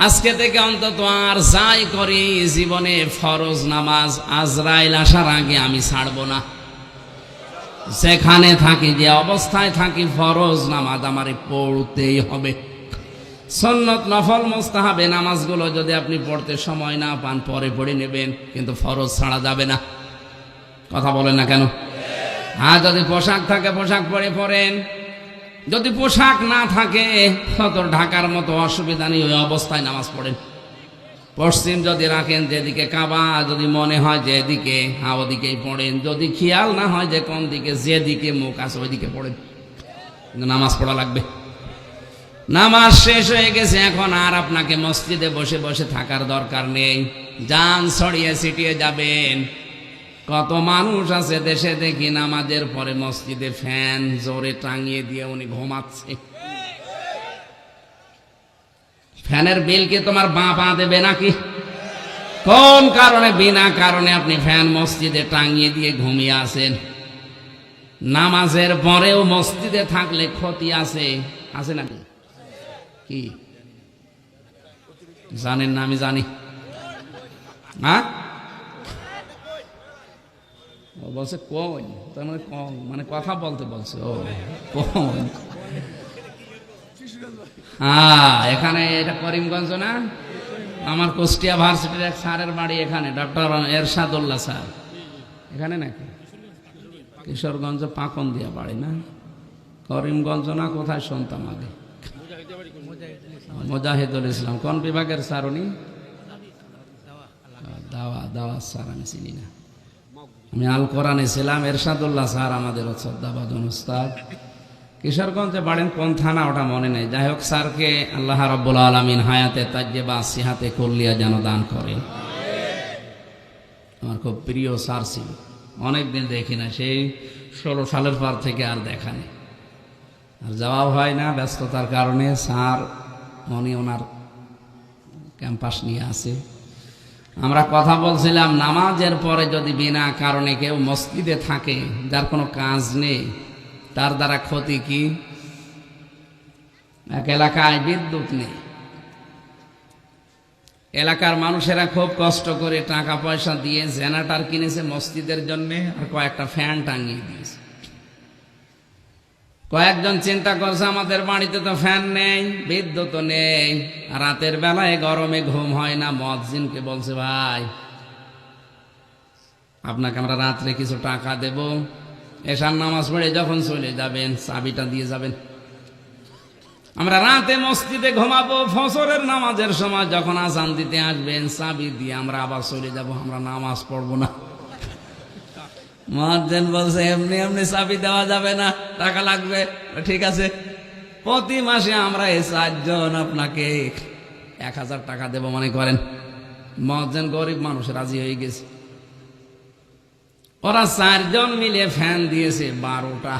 আজকে থেকে অন্তত আর যাই করি জীবনে ফরজ নামাজ আজরাইল আসার আগে আমি ছাড়বো না। যেখানে থাকি, যে অবস্থায় থাকি, ফরজ নামাজ আমারে পড়তেই হবে। সুন্নত নফল মুস্তাহাবে নামাজগুলো যদি আপনি পড়তে সময় না পান পরে পড়ে নেবেন, কিন্তু ফরজ ছাড়া যাবে না। কথা বলেন না কেন? আর যদি পোশাক থাকে পোশাক পরে পড়েন, যদি পোশাক না থাকে তত ঢাকার মতো অসুবিধা নেই, ওই অবস্থায় নামাজ পড়েন। পশ্চিম যদি রাখেন, যেদিকে কাবা যদি মনে হয় যেদিকে, হ্যাঁ ওদিকেই পড়েন। যদি খেয়াল না হয় যে কোন দিকে, যেদিকে মুখ আছে ওইদিকে পড়েন, কিন্তু নামাজ পড়া লাগবে। নামাজ শেষ হয়ে গেছে, এখন আর আপনাকে মসজিদে বসে বসে থাকার দরকার নেই। যান, ছড়িয়ে ছিটিয়ে যাবেন। কত মানুষ আছে দেশে দেখি নামাজের পরে মসজিদে ফ্যান জোরে টাঙিয়ে দিয়ে উনি ঘুমাচ্ছে। ফ্যানের বিল কি তোমার বাবা দেবে নাকি? কোন কারণে, বিনা কারণে আপনি ফ্যান মসজিদে টাঙিয়ে দিয়ে ঘুমিয়ে আছেন? নামাজের পরেও মসজিদে থাকলে ক্ষতি আছে, আছে নাকি? কি জানেন না? আমি জানি। হ্যাঁ, বলছে কোন, তার মানে কম, মানে কথা বলতে বলছে। ও কোন? হ্যাঁ, এখানে এটা করিমগঞ্জ না? আমার কুষ্টিয়া ভার্সিটির এক স্যারের বাড়ি এখানে, ডক্টর এরশাদুল্লাহ স্যার। এখানে নাকি কিশোরগঞ্জ পাকন দিয়া বাড়ি না? করিমগঞ্জ না? কোথায় শুনতাম আগে? মুজাহিদুল ইসলাম। কোন বিভাগের স্যার উনি? দাওয়া স্যার আমি চিনি না। আমি আল কোরআনে ছিলাম। এরশাদুল্লাহ স্যার আমাদের শ্রদ্ধাভাজন উস্তাদ। কিশোরগঞ্জে বাড়েন, কোন থানা ওটা মনে নেই। যাই হোক, স্যারকে আল্লাহ রাব্বুল আলামিন হায়াতে তাজ্জেবা সিহাতে কুল্লিয়া যেন দান করেন। আমার খুব প্রিয় স্যার ছিল, অনেকদিন দেখি না, সেই 16 সালের পর থেকে আর দেখা নেই, আর যাওয়াও হয় না ব্যস্ততার কারণে। স্যার উনি ওনার ক্যাম্পাস নিয়ে আছে। আমরা কথা বলছিলাম, নামাজের পরে যদি বিনা কারণে কেউ মসজিদে থাকে, যার কোনো কাজ নেই, তার দ্বারা ক্ষতি কি? এক এলাকায় বিদ্যুৎ নেই, এলাকার মানুষেরা খুব কষ্ট করে টাকা পয়সা দিয়ে জেনারেটর কিনেছে মসজিদের জন্য, আর কয়েকটা ফ্যান টাঙিয়ে দিয়েছে। কয়েকজন চিন্তা করছে আমাদের বাড়িতে তো ফ্যান নেই, বিদ্যুৎ নেই, রাতের বেলায় গরমে ঘুম হয় না। মুয়াজ্জিনকে বলছে, ভাই আপনাকে আমরা রাত্রে কিছু টাকা দেব, এশার নামাজ পড়ে যখন চলে যাবেন চাবিটা দিয়ে যাবেন। আমরা রাতে মসজিদে ঘুমাবো, ফজরের নামাজের সময় যখন আজান দিতে আসবেন চাবি দিয়ে আমরা আবার চলে যাব, আমরা নামাজ পড়বো না। মুয়াজ্জিন বলছে, এমনি এমনি চাবি দেওয়া যাবে না, টাকা লাগবে। ঠিক আছে, প্রতি মাসে আমরা এই 4 জন আপনাকে 1000 টাকা দেব মনে করেন। মুয়াজ্জিন গরিব মানুষ, রাজি হয়ে গেছে। ওরা 4 জন মিলে ফ্যান দিয়েছে 12টা।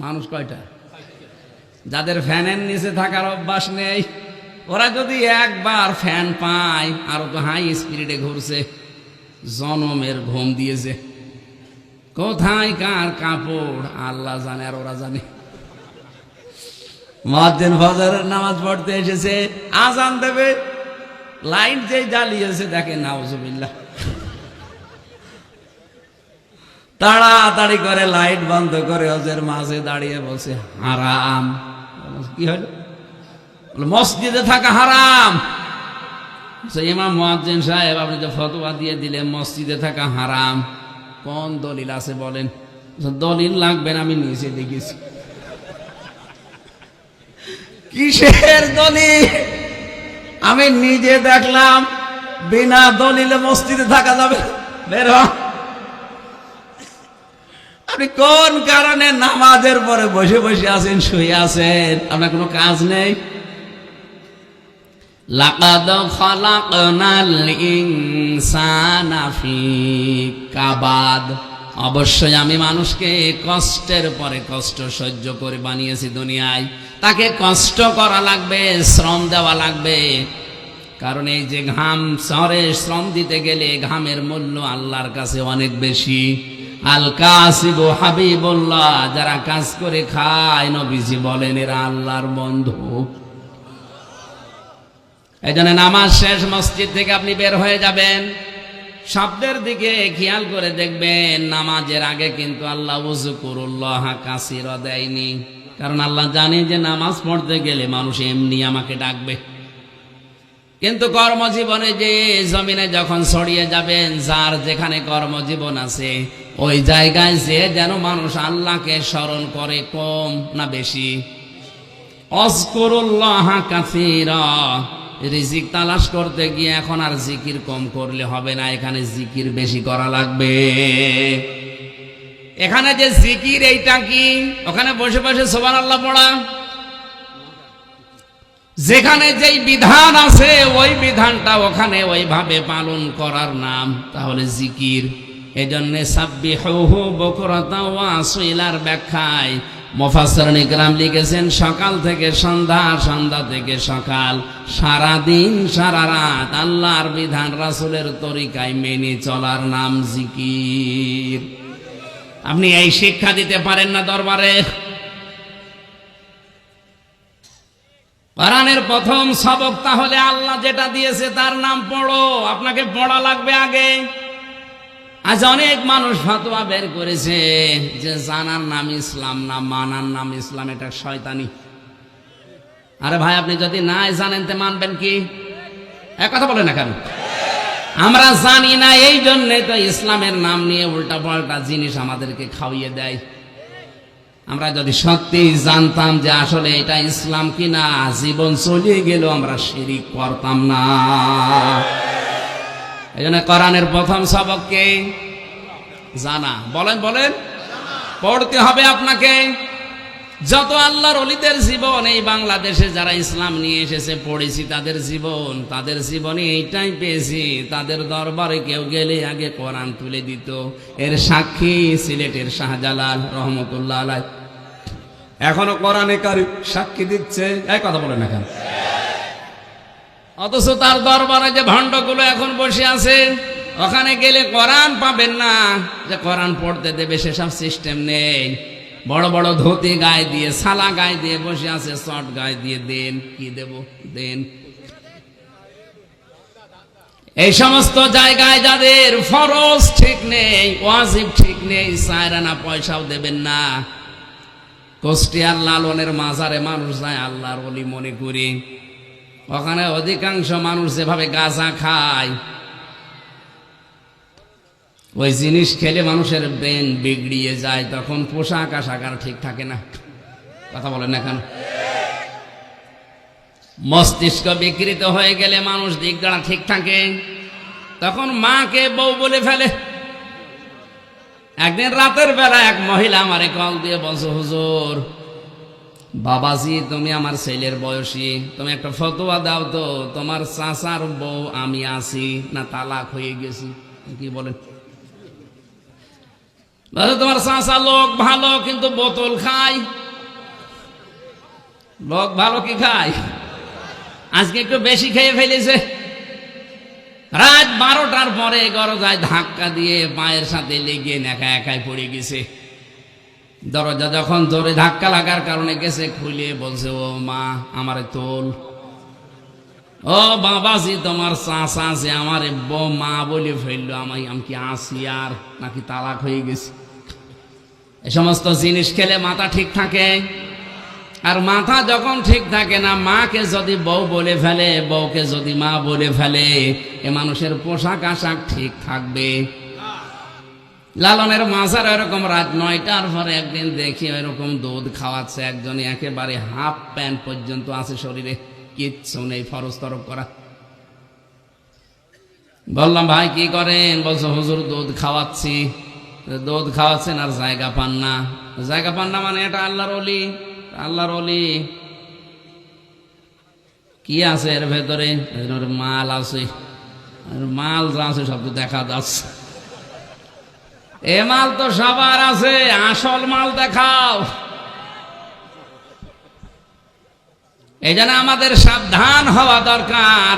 মানুষ কয়টা? যাদের ফ্যানের নিচে থাকার অভ্যাস নেই, ওরা যদি একবার ফ্যান পায়, আরো তো হাই স্পিডে ঘুরছে, জনমের ঘুম দিয়েছে। কোথায় কার কাপড় আল্লাহ জানে, আর ওরা জানে। মুয়াজ্জিন ফজরের নামাজ পড়তে এসেছে, আজান দেবে, লাইট যে জ্বালিয়েছে দেখে, নাউজুবিল্লাহ, তাড়াতাড়ি করে লাইট বন্ধ করে হজের মাঝে দাঁড়িয়ে বলছে, হারাম। কি হলো? মসজিদে থাকা হারাম। ইমাম মুয়াজ্জিন সাহেব, আপনি তো ফতোয়া দিয়ে দিলেন মসজিদে থাকা হারাম, কোন দলিল আছে বলেন? দলিল লাগবে না, আমি নিজে দেখেছি। কিসের দলিল? আমি নিজে দেখলাম, বিনা দলিলে মসজিদে থাকা যাবে। বের হ। আপনি কোন কারণে নামাজের পরে বসে বসে আছেন, শুয়ে আছেন, আপনার কোনো কাজ নেই? লাকাদ খালাকনাল ইনসানা ফি কাবাদ, অবশ্যই আমি মানুষকে কষ্টের পরে কষ্ট সহ্য করে বানিয়েছি দুনিয়ায়। তাকে কষ্ট করা লাগবে, শ্রম দেওয়া লাগবে, কারণ এই যে ঘাম, শহরে শ্রম দিতে গেলে ঘামের মূল্য আল্লাহর কাছে অনেক বেশি। আল কাসিবু হাবিবুল্লাহ, যারা কাজ করে খায়, নবীজি বলেন এরা আল্লাহর বন্ধু। এই জন্য নামাজ শেষ, মসজিদ থেকে আপনি বের হয়ে যাবেন, শব্দের দিকে খেয়াল করে দেখবেন, নামাজের আগে কিন্তু আল্লাহ উযকুরুল্লাহ কাসীরা দেয়নি। কারণ আল্লাহ জানে যে নামাজ পড়তে গেলে মানুষ এমনি আমাকে ডাকবে। কিন্তু কর্মজীবনে যে জমিনে যখন ছড়িয়ে যাবেন, যার যেখানে কর্মজীবন আছে ওই জায়গায় যে যেন মানুষ আল্লাহকে স্মরণ করে, কম না বেশি? অযকুরুল্লাহ কাসীরা। রিজিক তালাশ করতে গিয়ে এখন আর জিকির কম করলে হবে না, এখানে জিকির বেশি করা লাগবে। এখানে যে জিকির, এইটা কি? ওখানে বসে বসে সুবহানাল্লাহ পড়া। যেখানে যেই বিধান আছে ওই বিধানটা ওখানে ওইভাবে পালন করার নাম তাহলে জিকির। এজন্য সাব্বিহুহু বুকরাতাও ওয়া আসীলার ব্যাখ্যায় মুফাসসিরিন ইকরাম লিখেছেন, সকাল থেকে সন্ধ্যা, সন্ধ্যা থেকে সকাল, সারা দিন সারা রাত আল্লাহর বিধান রাসূলের তরিকায় মেনে চলার নাম জিকির। আপনি এই শিক্ষা দিতে পারেন না দরবারে? কোরআনের প্রথম সবক তাহলে আল্লাহ যেটা দিয়েছে তার নাম পড়ো। আপনাকে পড়া লাগবে আগে। আজ অনেক মানুষ ফতোয়া বের করেছে যে জানার নাম ইসলাম না, মানার নাম ইসলাম, এটা শয়তানি। আরে ভাই, আপনি যদি নাই জানেন তে মানবেন কি? এক কথা বলে না কেন? আমরা জানি না, এই জন্যে তো ইসলামের নাম নিয়ে উল্টা পাল্টা জিনিস আমাদেরকে খাওয়িয়ে দেয়। আমরা যদি সত্যি জানতাম যে আসলে এটা ইসলাম কিনা, জীবন চলিয়ে গেল আমরা শিরিক করতাম না। এই জন্য কোরআনের প্রথম সবককে জানা। বলেন বলেন, পড়তে হবে আপনাকে। যত আল্লাহর ওলিদের জীবন এই বাংলাদেশে যারা ইসলাম নিয়ে এসেছে পড়েছি, তাদের জীবনে এইটাই পেয়েছি। তাদের দরবারে কেউ গেলে আগে কোরআন তুলে দিত। এর সাক্ষী সিলেটের শাহজালাল রহমতুল্লাহ আলাইহ, এখনো কোরআনে কারিম সাক্ষী দিচ্ছে। এই কথা বলেন না কেন? অথচ তার দরবারে যে ভণ্ডগুলো এখন বসে আছে, ওখানে গেলে কোরআন পাবেন না, যে কোরআন পড়তে দেবে সেসব সিস্টেম নেই। বড় বড় ধুতি গায়ে দিয়ে, সালা গায়ে দিয়ে বসে আছে, শর্ট গায়ে দিয়ে দেন, কি দেব দেন। এই সমস্ত জায়গায় যাদের ফরজ ঠিক নেই, ওয়াজিব ঠিক নেই, সায়রানা পয়সাও দেবেন না। কুষ্টিয়ার লালনের মাজারে মানুষ যায় আল্লাহর ওলি মনে করি, ওখানে অধিকাংশ মানুষ যেভাবে গাঁজা খায়, ওই জিনিস খেলে মানুষের ব্রেন বিগড়িয়ে যায়, তখন পোশাক আশাক আর ঠিক থাকে না। কথা বলেন না কেন? মস্তিষ্ক বিকৃত হয়ে গেলে মানুষ দিক দ্বারা ঠিক থাকে, তখন মাকে বউ বলে ফেলে। একদিন রাতের বেলা এক মহিলা আমারে কল দিয়ে বলছে, হুজুর বাবাজি, তুমি আমার ছেলের বয়সী, তুমি একটা ফতোয়া দাও তো, তোমার চাচার বউ আমি আছি না তালাক হয়ে গেছি। কি বলেন? তোমার চাচা লোক ভালো কিন্তু বোতল খায়। লোক ভালো কি খায়? আজকে একটু বেশি খেয়ে ফেলেছে। রাত 12টার পরে দরজায় ধাক্কা দিয়ে পায়ের সাথে লেগে একা একাই পড়ে গেছে। দরজা যখন জোরে ধাক্কা লাগার কারণে গেছে, খুলে বলছে, ও মা আমারে তোল। ও বাবাজি, তোমার চাচা যে আমার মা বলে ফেললো, আমি কি আসি আর নাকি তালাক হয়ে গেছি? এ সমস্ত জিনিস খেলে মাথা ঠিক থাকে, আর মাথা যখন ঠিক থাকে না, মাকে যদি বউ বলে ফেলে, বউকে যদি মা বলে ফেলে, এ মানুষের পোশাক আশাক ঠিক থাকবে। লালনের মাজার এরকম রাত 9টার পরে একদিন দেখি এরকম দুধ খাওয়াচ্ছে একজনে, একেবারে হাফ প্যান্ট পর্যন্ত আছে শরীরে, কিচ্ছু নেই, ফরজ তরফ করা। বললাম, ভাই কি করেন? বলছে, হুজুর দুধ খাওয়াচ্ছি। দুধ খাওয়াচ্ছেন আর জায়গা পান না। জায়গা পান না মানে এটা আল্লাহর ওলি। আল্লাহর ওলি কি আছে এর ভেতরে? মাল আছে, মাল যা আছে সব তো দেখা যাচ্ছে। এ মাল তো সবার আছে, আসল মাল দেখাও। এই জন্য আমাদের সাবধান হওয়া দরকার।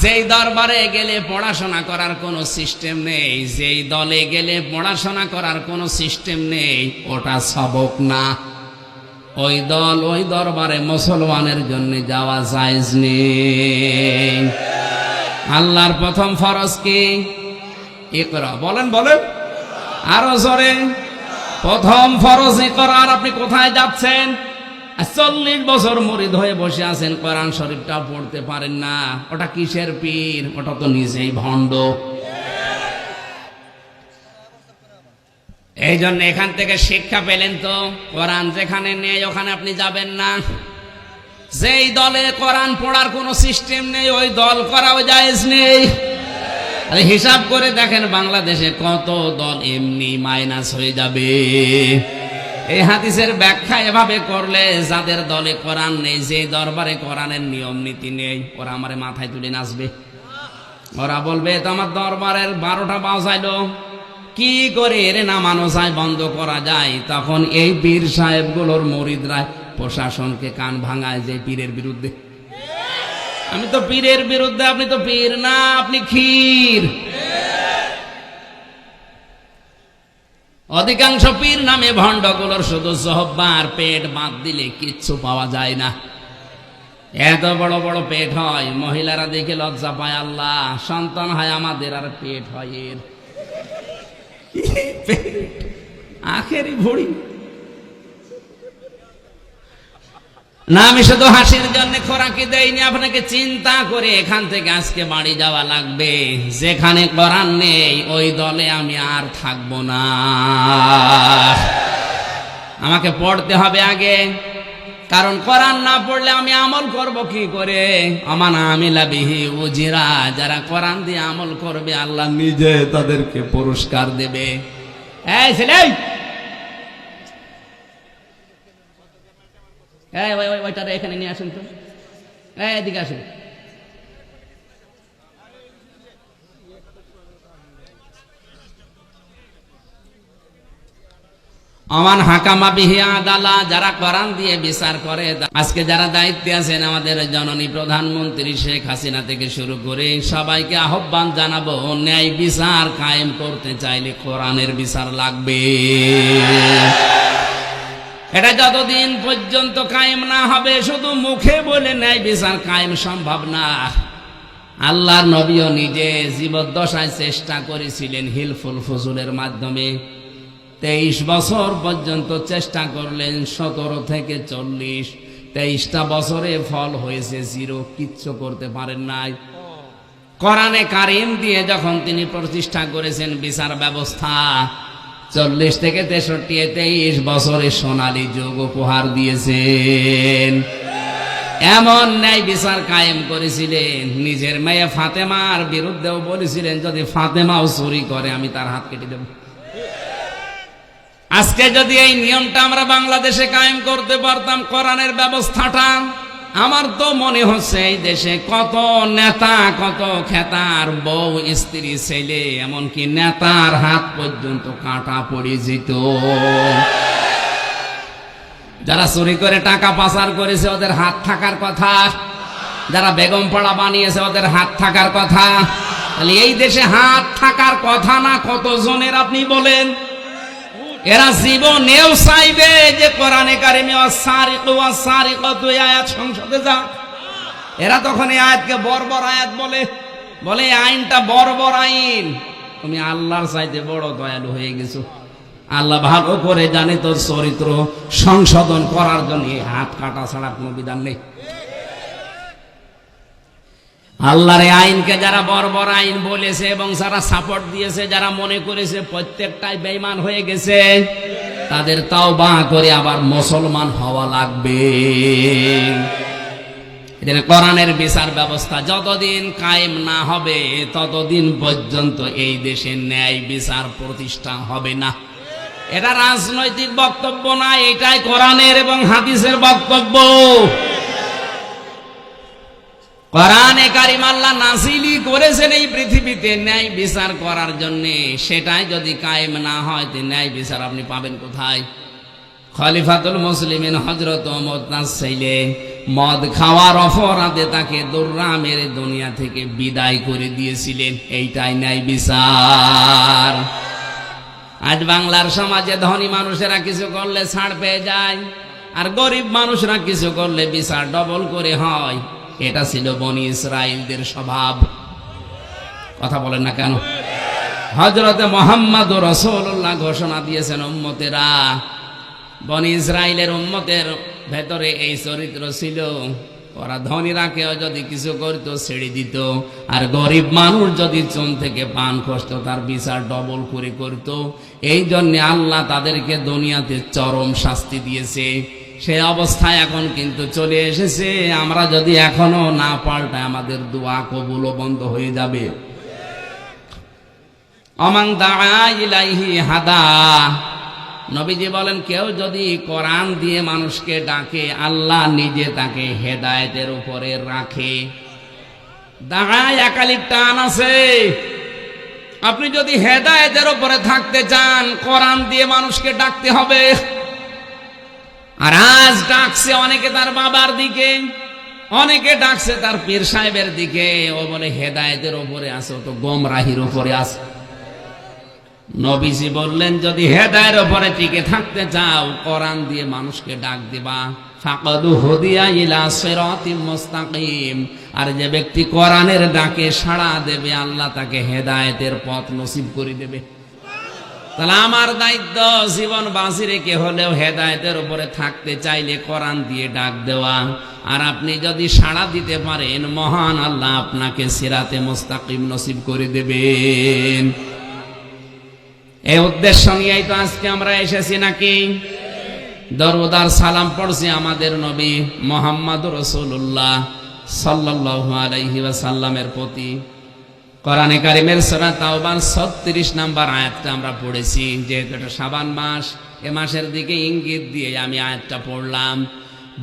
যেই দরবারে গেলে পড়াশোনা করার কোনো সিস্টেম নেই, যেই দলে গেলে পড়াশোনা করার কোনো সিস্টেম নেই, ওটা সবক না। ওই দল, ওই দরবারে মুসলমানের জন্য যাওয়া জায়েজ নেই। আল্লাহর প্রথম ফরজ কি? ইকরা। বলেন বলেন আরো জোরে। প্রথম ফরজ ইকরা। আর আপনি কোথায় যাচ্ছেন? 40 বছর মুরিদ হয়ে বসে আছেন, কোরআন শরীফটা পড়তে পারেন না। ওটা কিসের পীর? ওটা তো নিজেই ভণ্ড। এই জন্য এখান থেকে শিক্ষা পেলেন তো, কোরআন যেখানে নেই ওখানে আপনি যাবেন না। যেই দলে কোরআন পড়ার কোনো সিস্টেম নেই ওই দল করাও জায়েজ নেই। আরে হিসাব করে দেখেন বাংলাদেশে কত দল এমনি মাইনাস হয়ে যাবে। এই হাদিসের ব্যাখ্যা এভাবে করলে যাদের দলে কোরআন নেই, যে দরবারে কোরআনের নিয়ম নীতি নেই, ওরা আমারে মাথায় তুলে নাচবে। ওরা বলবে তো আমার দরবারের 12টা বাজাইলো, কি করে এর নামানো যায়, বন্ধ করা যায়? তখন এই পীর সাহেবগুলোর মুরিদরা প্রশাসনকে কান ভাঙায় যে পীরের বিরুদ্ধে। আমি তো পীরের বিরুদ্ধে, আপনি তো পীর না, আপনি ক্ষীর। অধিকাংশ পীর নামে ভণ্ডগুলোর শুধু জহব্বার পেট বাদ দিলে কিচ্ছু পাওয়া যায় না। এত বড় বড় পেট হয়, মহিলারা দেখে লজ্জা পায়। আল্লাহ, সন্তান হয় আমাদের আর পেট হয় এর। আখেরি ভড়ি না, আমি শুধু হাসির জন্য খোরাকি দেয়নি, আপনাকে চিন্তা করে এখান থেকে আজকে বাড়ি যাওয়া লাগবে। যেখানে কোরআন নেই ওই দলে আমি আর থাকবো না। আমাকে পড়তে হবে আগে, কারণ কোরআন না পড়লে আমি আমল করব কি করে? আমান আমিলা বিহি উজিরা, যারা কোরআন দিয়ে আমল করবে আল্লাহ নিজে তাদেরকে পুরস্কার দেবে। এই ছেলে, ওইটারে এখানে নিয়ে আসেন তো, এদিকে আসেন। আমান হাকামা বিহি আদালা, যারা কোরআন দিয়ে বিচার করে। আজকে যারা দায়িত্বে আছেন, আমাদের জননী প্রধানমন্ত্রী শেখ হাসিনা থেকে শুরু করে সবাইকে আহ্বান জানাবো, ন্যায় বিচার কায়েম করতে চাইলে কোরআনের বিচার লাগবে। এটা যতদিন পর্যন্ত কায়েম না হবে, শুধু মুখে বলে ন্যায় বিচার কায়েম সম্ভব না। আল্লাহর নবীও নিজে জীবদ্দশায় চেষ্টা করেছিলেন হিলফুল ফুজুলের মাধ্যমে। 23 বছর পর্যন্ত চেষ্টা করলেন, 17 থেকে 40, 23টা বছরে ফল হয়েছে 0, কিচ্ছু করতে পারেন নাই। কোরআনে কারিম দিয়ে যখন তিনি প্রতিষ্ঠা করেছেন বিচার ব্যবস্থা, 40 থেকে 63, 23 বছরে সোনালী যুগ উপহার দিয়েছেন। এমন ন্যায় বিচার কায়েম করেছিলেন, নিজের মেয়ে ফাতেমার বিরুদ্ধেও বলেছিলেন যদি ফাতেমাও চুরি করে আমি তার হাত কেটে দেব। আজকে যদি এই নিয়মটা আমরা বাংলাদেশে কায়েম করতে পারতাম, কোরআনের ব্যবস্থাটা, আমার তো মনে হচ্ছে এই দেশে কত নেতা, কত খেতার বউ, স্ত্রী, ছেলে, এমনকি নেতার হাত পর্যন্ত কাটা পড়ে যেত। যারা চুরি করে টাকা পাচার করেছে ওদের হাত থাকার কথা, যারা বেগম পাড়া বানিয়েছে ওদের হাত থাকার কথা। তাহলে এই দেশে হাত থাকার কথা না কতজনের আপনি বলেন? এরা জীবনেও চাইবে যে কোরআনে কারিমে ওয়াস-সারিকু ওয়াস-সারিকাতু আয়াত সংসদে যাক। এরা তখন এই আয়াতকে বর্বর আয়াত বলে আইনটা বর্বর আইন। তুমি আল্লাহর চাইতে বড় দয়ালু হয়ে গেছো। আল্লাহ ভালো করে জানে তোর চরিত্র সংশোধন করার জন্য হাত কাটা ছাড়া কোনো বিধান নেই। আল্লাহর এই আইনকে যারা বর্বর আইন বলেছে এবং যারা সাপোর্ট দিয়েছে, যারা মনে করেছে প্রত্যেকটাই বেঈমান হয়ে গেছে, তাদের তাওবা করে আবার মুসলমান হওয়া লাগবে। এখানে কোরআনের বিচার ব্যবস্থা যতদিন কায়েম না হবে ততদিন পর্যন্ত এই দেশে ন্যায় বিচার প্রতিষ্ঠা হবে না। এটা রাজনৈতিক বক্তব্য না, এটাই কোরআনের এবং হাদিসের বক্তব্য। কোরআনে কারিম আল্লাহ নাযিলি করেছেন এই পৃথিবীতে ন্যায় বিচার করার জন্য, সেটাই যদি কায়েম না হয় তো ন্যায় বিচার আপনি পাবেন কোথায়? খলিফাতুল মুসলিমিন হযরত ওমর তার ছেলে মদ খাওয়ার অপরাধে তাকে দৌড়া মেরে দুনিয়া থেকে বিদায় করে দিয়েছিলেন। এইটাই ন্যায় বিচার। আজ বাংলার সমাজে ধনী মানুষেরা কিছু করলে ছাড় পেয়ে যায়, আর গরিব মানুষরা কিছু করলে বিচার ডবল করে হয়। এটা ছিল বনি ইসরাইলদের স্বভাব। কথা বলেন না কেন? হযরতে মুহাম্মদুর রাসূলুল্লাহ ঘোষণা দিয়েছেন, উম্মতেরা, বনি ইসরাইলের উম্মতের ভেতরে এই চরিত্র ছিল। ওরা ধনীরাকেও যদি কিছু করতো ছেড়ে দিত, আর গরিব মানুষ যদি চুন থেকে পান খসত তার বিচার ডবল করে করত। এই জন্য আল্লাহ তাদেরকে দুনিয়াতে চরম শাস্তি দিয়েছে। সেই অবস্থায় এখন কিন্তু চলে এসেছে। আমরা যদি এখনো না পাল্টাই আমাদের দোয়া কবুলও বন্ধ হয়ে যাবে। অমান দাআ ইলাইহি হাদা, নবীজি বলেন কেউ যদি কোরআন দিয়ে মানুষকে ডাকে আল্লাহ নিজে তাকে হেদায়েতের উপরে রাখে। দাঁড়ায় একালিপ টান আছে। আপনি যদি হেদায়েতের উপরে থাকতে চান কোরআন দিয়ে মানুষকে ডাকতে হবে। আর আজ ডাকছে অনেকে তার বাবার দিকে, অনেকে ডাকছে তার পীর সাহেবের দিকে। ও বলে হেদায়েতের উপরে আছে, ও তো গোমরাহির উপরে আছে। নবীজি বললেন যদি হেদায়েতের উপরে টিকে থাকতে চাও কোরআন দিয়ে মানুষকে ডাক দিবা। ফাকাদু হুদিয়া ইলা সিরাতিম মুস্তাকিম, আর যে ব্যক্তি কোরআনের ডাকে সাড়া দেবে আল্লাহ তাকে হেদায়েতের পথ নসিব করে দেবে। তাহলে আমার দায়িত্ব জীবন বাঁচি রেখে হলেও হেদায়েতের উপরে থাকতে চাইলে কোরআন দিয়ে ডাক দেওয়া। আর আপনি যদি সাড়া দিতে পারেন মহান আল্লাহ আপনাকে সিরাতে মুস্তাকিম নসিব করে দেবেন। এই উদ্দেশ্য নিয়েই তো আজকে আমরা এসেছি নাকি? দরুদার সালাম পড়ছি আমাদের নবী মুহাম্মদুর রাসূলুল্লাহ সাল্লাল্লাহু আলাইহি ওয়াসাল্লামের প্রতি। কোরআনে কারিমের সূরা তাওবার 36 নম্বর আয়াতটা আমরা পড়েছি। যেহেতু এটা শাবান মাস, এ মাসের দিকে ইঙ্গিত দিয়ে আমি আয়াতটা পড়লাম।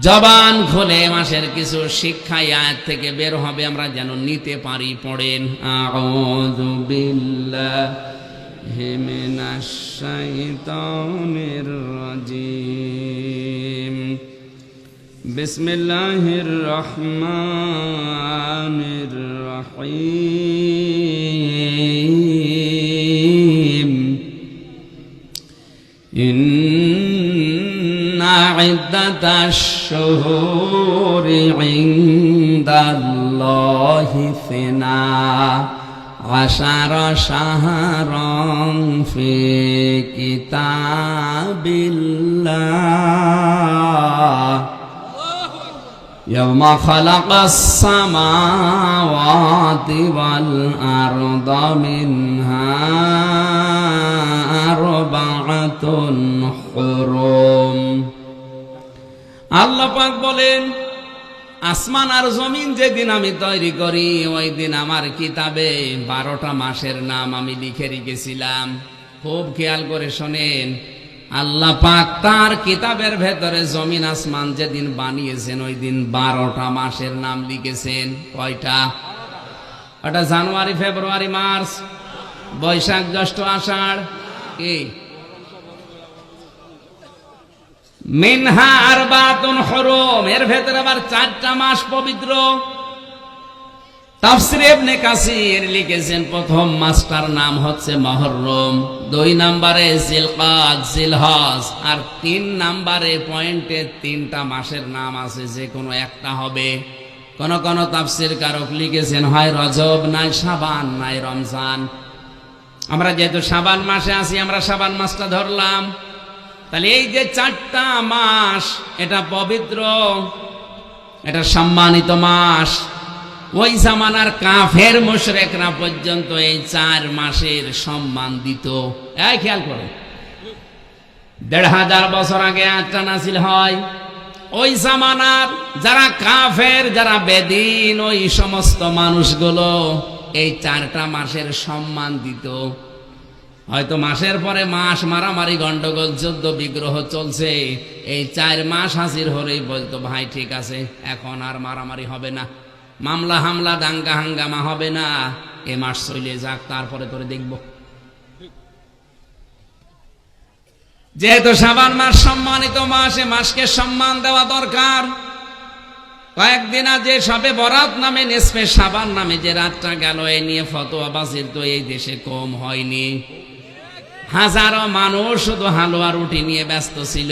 জবান খুলে মাসের কিছু শিক্ষা এই আয়াত থেকে বের হবে, আমরা যেন নিতে পারি। পড়েন আউযু বিল্লাহি মিনাশ শাইতানির রাজিম, বিসমিল্লাহির রহমানির রহিম। ইন্না ইদ্দাতাশ শুহুরি ইনদাল্লাহি ইসনা আশারা শাহরান ফি কিতাবিল্লাহ ইয়াওমা খালাকাস সামাওয়াতি ওয়াল আরদা মিনহা আরবাআতুন হুরুম। আল্লাহ পাক বলেন আসমান আর জমিন যেদিন আমি তৈরি করি ওই দিন আমার কিতাবে 12টা মাসের নাম আমি লিখে রেখেছিলাম। খুব খেয়াল করে শোনেন, আল্লাহ পাক তার কিতাবের ভেতরে জমিন আসমান যেদিন বানিয়েছেন ওই দিন 12টা মাসের নাম লিখেছেন। কয়টা? ওটা জানুয়ারি, ফেব্রুয়ারি, মার্চ, বৈশাখ, জ্যৈষ্ঠ, আষাঢ়। কি? মিনহা আরবাতুন হুরুম, এর ভেতরে আবার 4টা মাস পবিত্র। তাফসীরে ইবনে কাসির লিখেছেন প্রথম মাসটার নাম হচ্ছে মুহররম, 2 নম্বরে জিলকাদ, জিলহজ, আর 3 নম্বরে পয়েন্টে 3টা মাসের নাম আছে, যে কোনো একটা হবে। কোন কোন তাফসীর কারক লিখেছেন হয় রজব, নাই শাবান, নাই রমজান। আমরা যেহেতু শাবান মাসে আছি আমরা শাবান মাসটা ধরলাম। তাহলে এই যে 4টা মাস এটা পবিত্র, এটা সম্মানিত মাস। ওই জামানার কাফের মুশরিকরা পর্যন্ত এই 4 মাসের সম্মান দিত। এই খেয়াল করো, 1500 বছর আগে আটটা নাসিল হয়। ওই জামানার যারা কাফের, যারা বেদিন, ওই সমস্ত মানুষগুলো এই 4টা মাসের সম্মান দিত। হয়তো মাসের পরে মাস মারামারি, গন্ডগোল, যুদ্ধ বিগ্রহ চলছে, এই 4 মাস হাজির হলেই বলতো ভাই ঠিক আছে এখন আর মারামারি হবে না, মামলা হামলা দাঙ্গা হাঙ্গামা হবে না, এ মাস চলে যাক তারপরে তোরে দেখব। যেহেতু শাবান মাস সম্মানিত মাস, এ মাসকে সম্মান দেওয়া দরকার। কয়েকদিন আগে সবে বরাত নামে নিসফে শাবান নামে যে রাতটা গেল, এ নিয়ে ফতোয়া বাজির তো এই দেশে কম হয়নি। হাজারো মানুষ শুধু হালুয়া রুটি নিয়ে ব্যস্ত ছিল।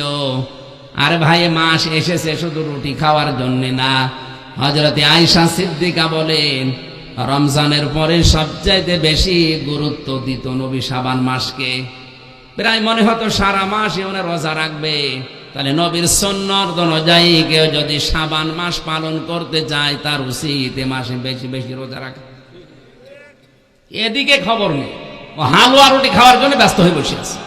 আর ভাই মাস এসেছে শুধু রুটি খাওয়ার জন্য না। হযরতে আয়েশা সিদ্দিকা বলেন রমজানের পরে সবচাইতে বেশি গুরুত্ব দিত নবী শাবান মাসকে। প্রায় মনে হতো সারা মাস উনি রোজা রাখবে, তাহলে নবীর সুন্নাত অনুযায়ী কেউ যদি শাবান মাস পালন করতে চায় তার উচিত এ মাসে বেশি বেশি রোজা রাখা। এদিকে খবর নেই, ও হালুয়া রুটি খাওয়ার জন্য ব্যস্ত হয়ে বসে আছে।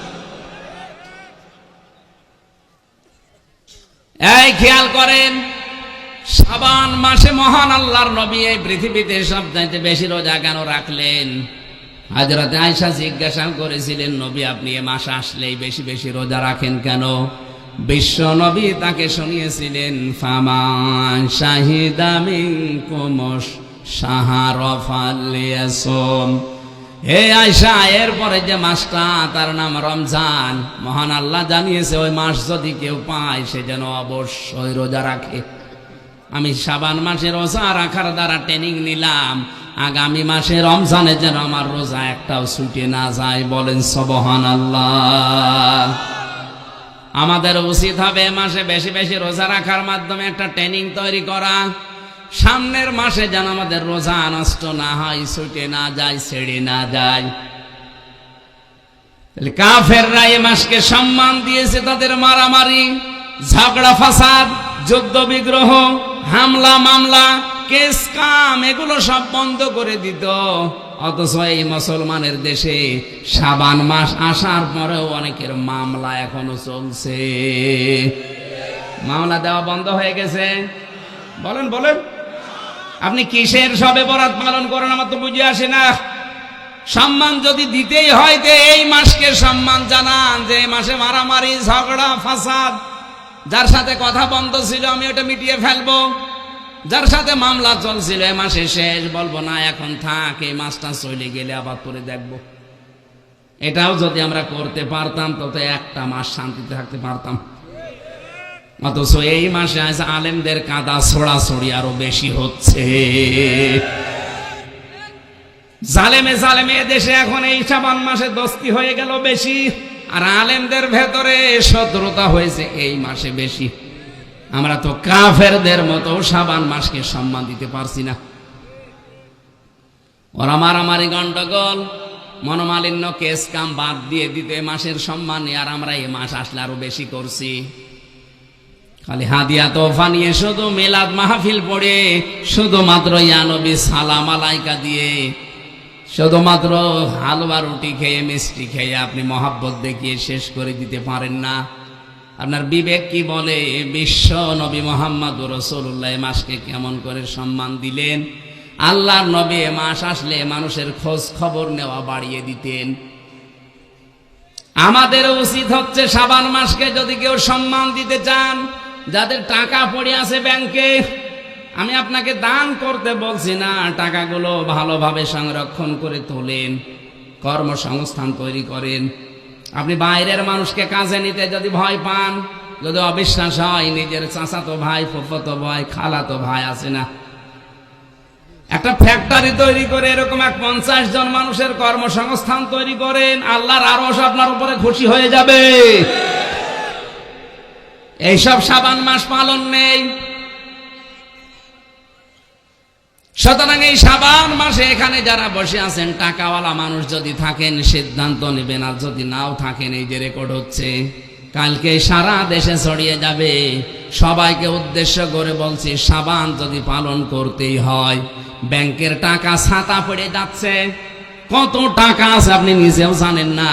এই খেয়াল করেন, শাবান মাসে মহান আল্লাহর নবী এই পৃথিবীতে সবচাইতে বেশি রোজা কেন রাখলেন? হযরত আয়েশা জিজ্ঞাসা করেছিলেন, নবী আপনি এ মাস আসলেই বেশি বেশি রোজা রাখেন কেন? বিশ্ব নবী তাকে শুনিয়েছিলেন, ফামান শাহিদা মিনকুমুশ শাহরা ফালইয়াসুম। হে আয়েশা, এরপরে যে মাসটা তার নাম রমজান, মহান আল্লাহ জানিয়েছে ওই মাস যদি কেউ পায় সে যেন অবশ্যই রোজা রাখে। আমি শাবান মাসে রোজা রাখার দ্বারা ট্রেনিং নিলাম, আগামী মাসে রমজানে যেন আমার রোজা একটাও ছুটে না যায়। বলেন সুবহানাল্লাহ। আমাদের উচিত হবে এ মাসে বেশি বেশি রোজা রাখার মাধ্যমে একটা ট্রেনিং তৈরি করা, সামনের মাসে যেন আমাদের রোজা নষ্ট না হয়, ছুটে না যায়, ছেড়ে না যায়। কাফেররা এই মাসকে সম্মান দিয়েছে, তাদের মারামারি, ঝগড়া ফাসাদ, যুদ্ধ বিগ্রহ, হামলা মামলা, কেস কাম এগুলো সব বন্ধ করে দিত। অথচ এই মুসলমানের দেশে শাবান মাস আসার পরেও অনেকের মামলা এখনো চলছে। মামলা দেওয়া বন্ধ হয়ে গেছে? বলেন বলেন, আপনি কিসের শবে বরাত পালন করেন আমার তো বুঝে আসে না। সম্মান যদি দিতেই হয় তো এই মাসকে সম্মান জানান, যে এই মাসে মারামারি, ঝগড়া ফাসাদ, যার সাথে কথা বন্ধ ছিল আমি ওটা মিটিয়ে ফেলবো, যার সাথে মামলা চলছিল এই মাসে শেষ, বলবো না এখন থাক, এই মাসটা চলে গেলে আবার করে দেখবো। এটাও যদি আমরা করতে পারতাম তত একটা মাস শান্তিতে থাকতে পারতাম। অথচ এই মাসে আজ আলেমদের কাদা ছড়াছড়ি আরো বেশি হচ্ছে। জালেমে জালেমে দেশে এখন এই শাবান মাসে দোস্তি হয়ে গেল বেশি, আর আলেমদের ভেতরে শত্রুতা হয়েছে এই মাসে বেশি। আমরা তো কাফেরদের মতো শাবান মাসকে সম্মান দিতে পারছি না। ওরা মারামারি, গন্ডগোল, মনোমালিন্য, কেস কাম বাদ দিয়ে দিতে মাসের সম্মান, আর আমরা এই মাস আসলে আরো বেশি করছি। খালি হাদিয়া তোফা নিয়ে, শুধু মিলাদ মাহফিল পড়ে, শুধুমাত্র ইয়া নবী সালাম আলাইকা দিয়ে, শুধুমাত্র হালুয়া রুটি খেয়ে, মিষ্টি খেয়ে আপনি মহাব্বত দেখিয়ে শেষ করে দিতে পারেন না। আপনার বিবেক কি বলে? বিশ্ব নবী মুহাম্মদুর রাসূলুল্লাহ মাসকে কেমন করে সম্মান দিলেন? আল্লাহর নবী মাস আসলে মানুষের খোঁজ খবর নেওয়া বাড়িয়ে দিতেন। আমাদের উচিত হচ্ছে শাবান মাসকে যদি কেউ সম্মান দিতে চান, যাদের টাকা পড়ে আছে ব্যাংকে, আমি আপনাকে দান করতে বলছি না, টাকাগুলো ভালোভাবে সংরক্ষণ করে তোলেন, কর্মসংস্থান তৈরি করেন। আপনি বাইরের মানুষকে কাজে নিতে যদি ভয় পান, যদি অবিশ্বাস হয়, নিজের চাচাতো ভাই, ফুফাতো ভাই, খালাতো ভাই আছে না, একটা ফ্যাক্টরি তৈরি করে এরকম 50 জন মানুষের কর্মসংস্থান তৈরি করেন, আল্লাহর আরশ আপনার উপরে খুশি হয়ে যাবে। এইসব শাবান মাস পালন নেই। সুতরাং এই শাবান মাসে এখানে যারা বসে আছেন টাকাওয়ালা মানুষ যদি থাকেন সিদ্ধান্ত নেবেন, আর যদি নাও থাকেন এই যে রেকর্ড হচ্ছে কালকে সারা দেশে ছড়িয়ে যাবে। সবাইকে উদ্দেশ্য করে বলছি, শাবান যদি পালন করতেই হয়, ব্যাংকের টাকা ছাতা পড়ে যাচ্ছে, কত টাকা আছে আপনি নিজেও জানেন না।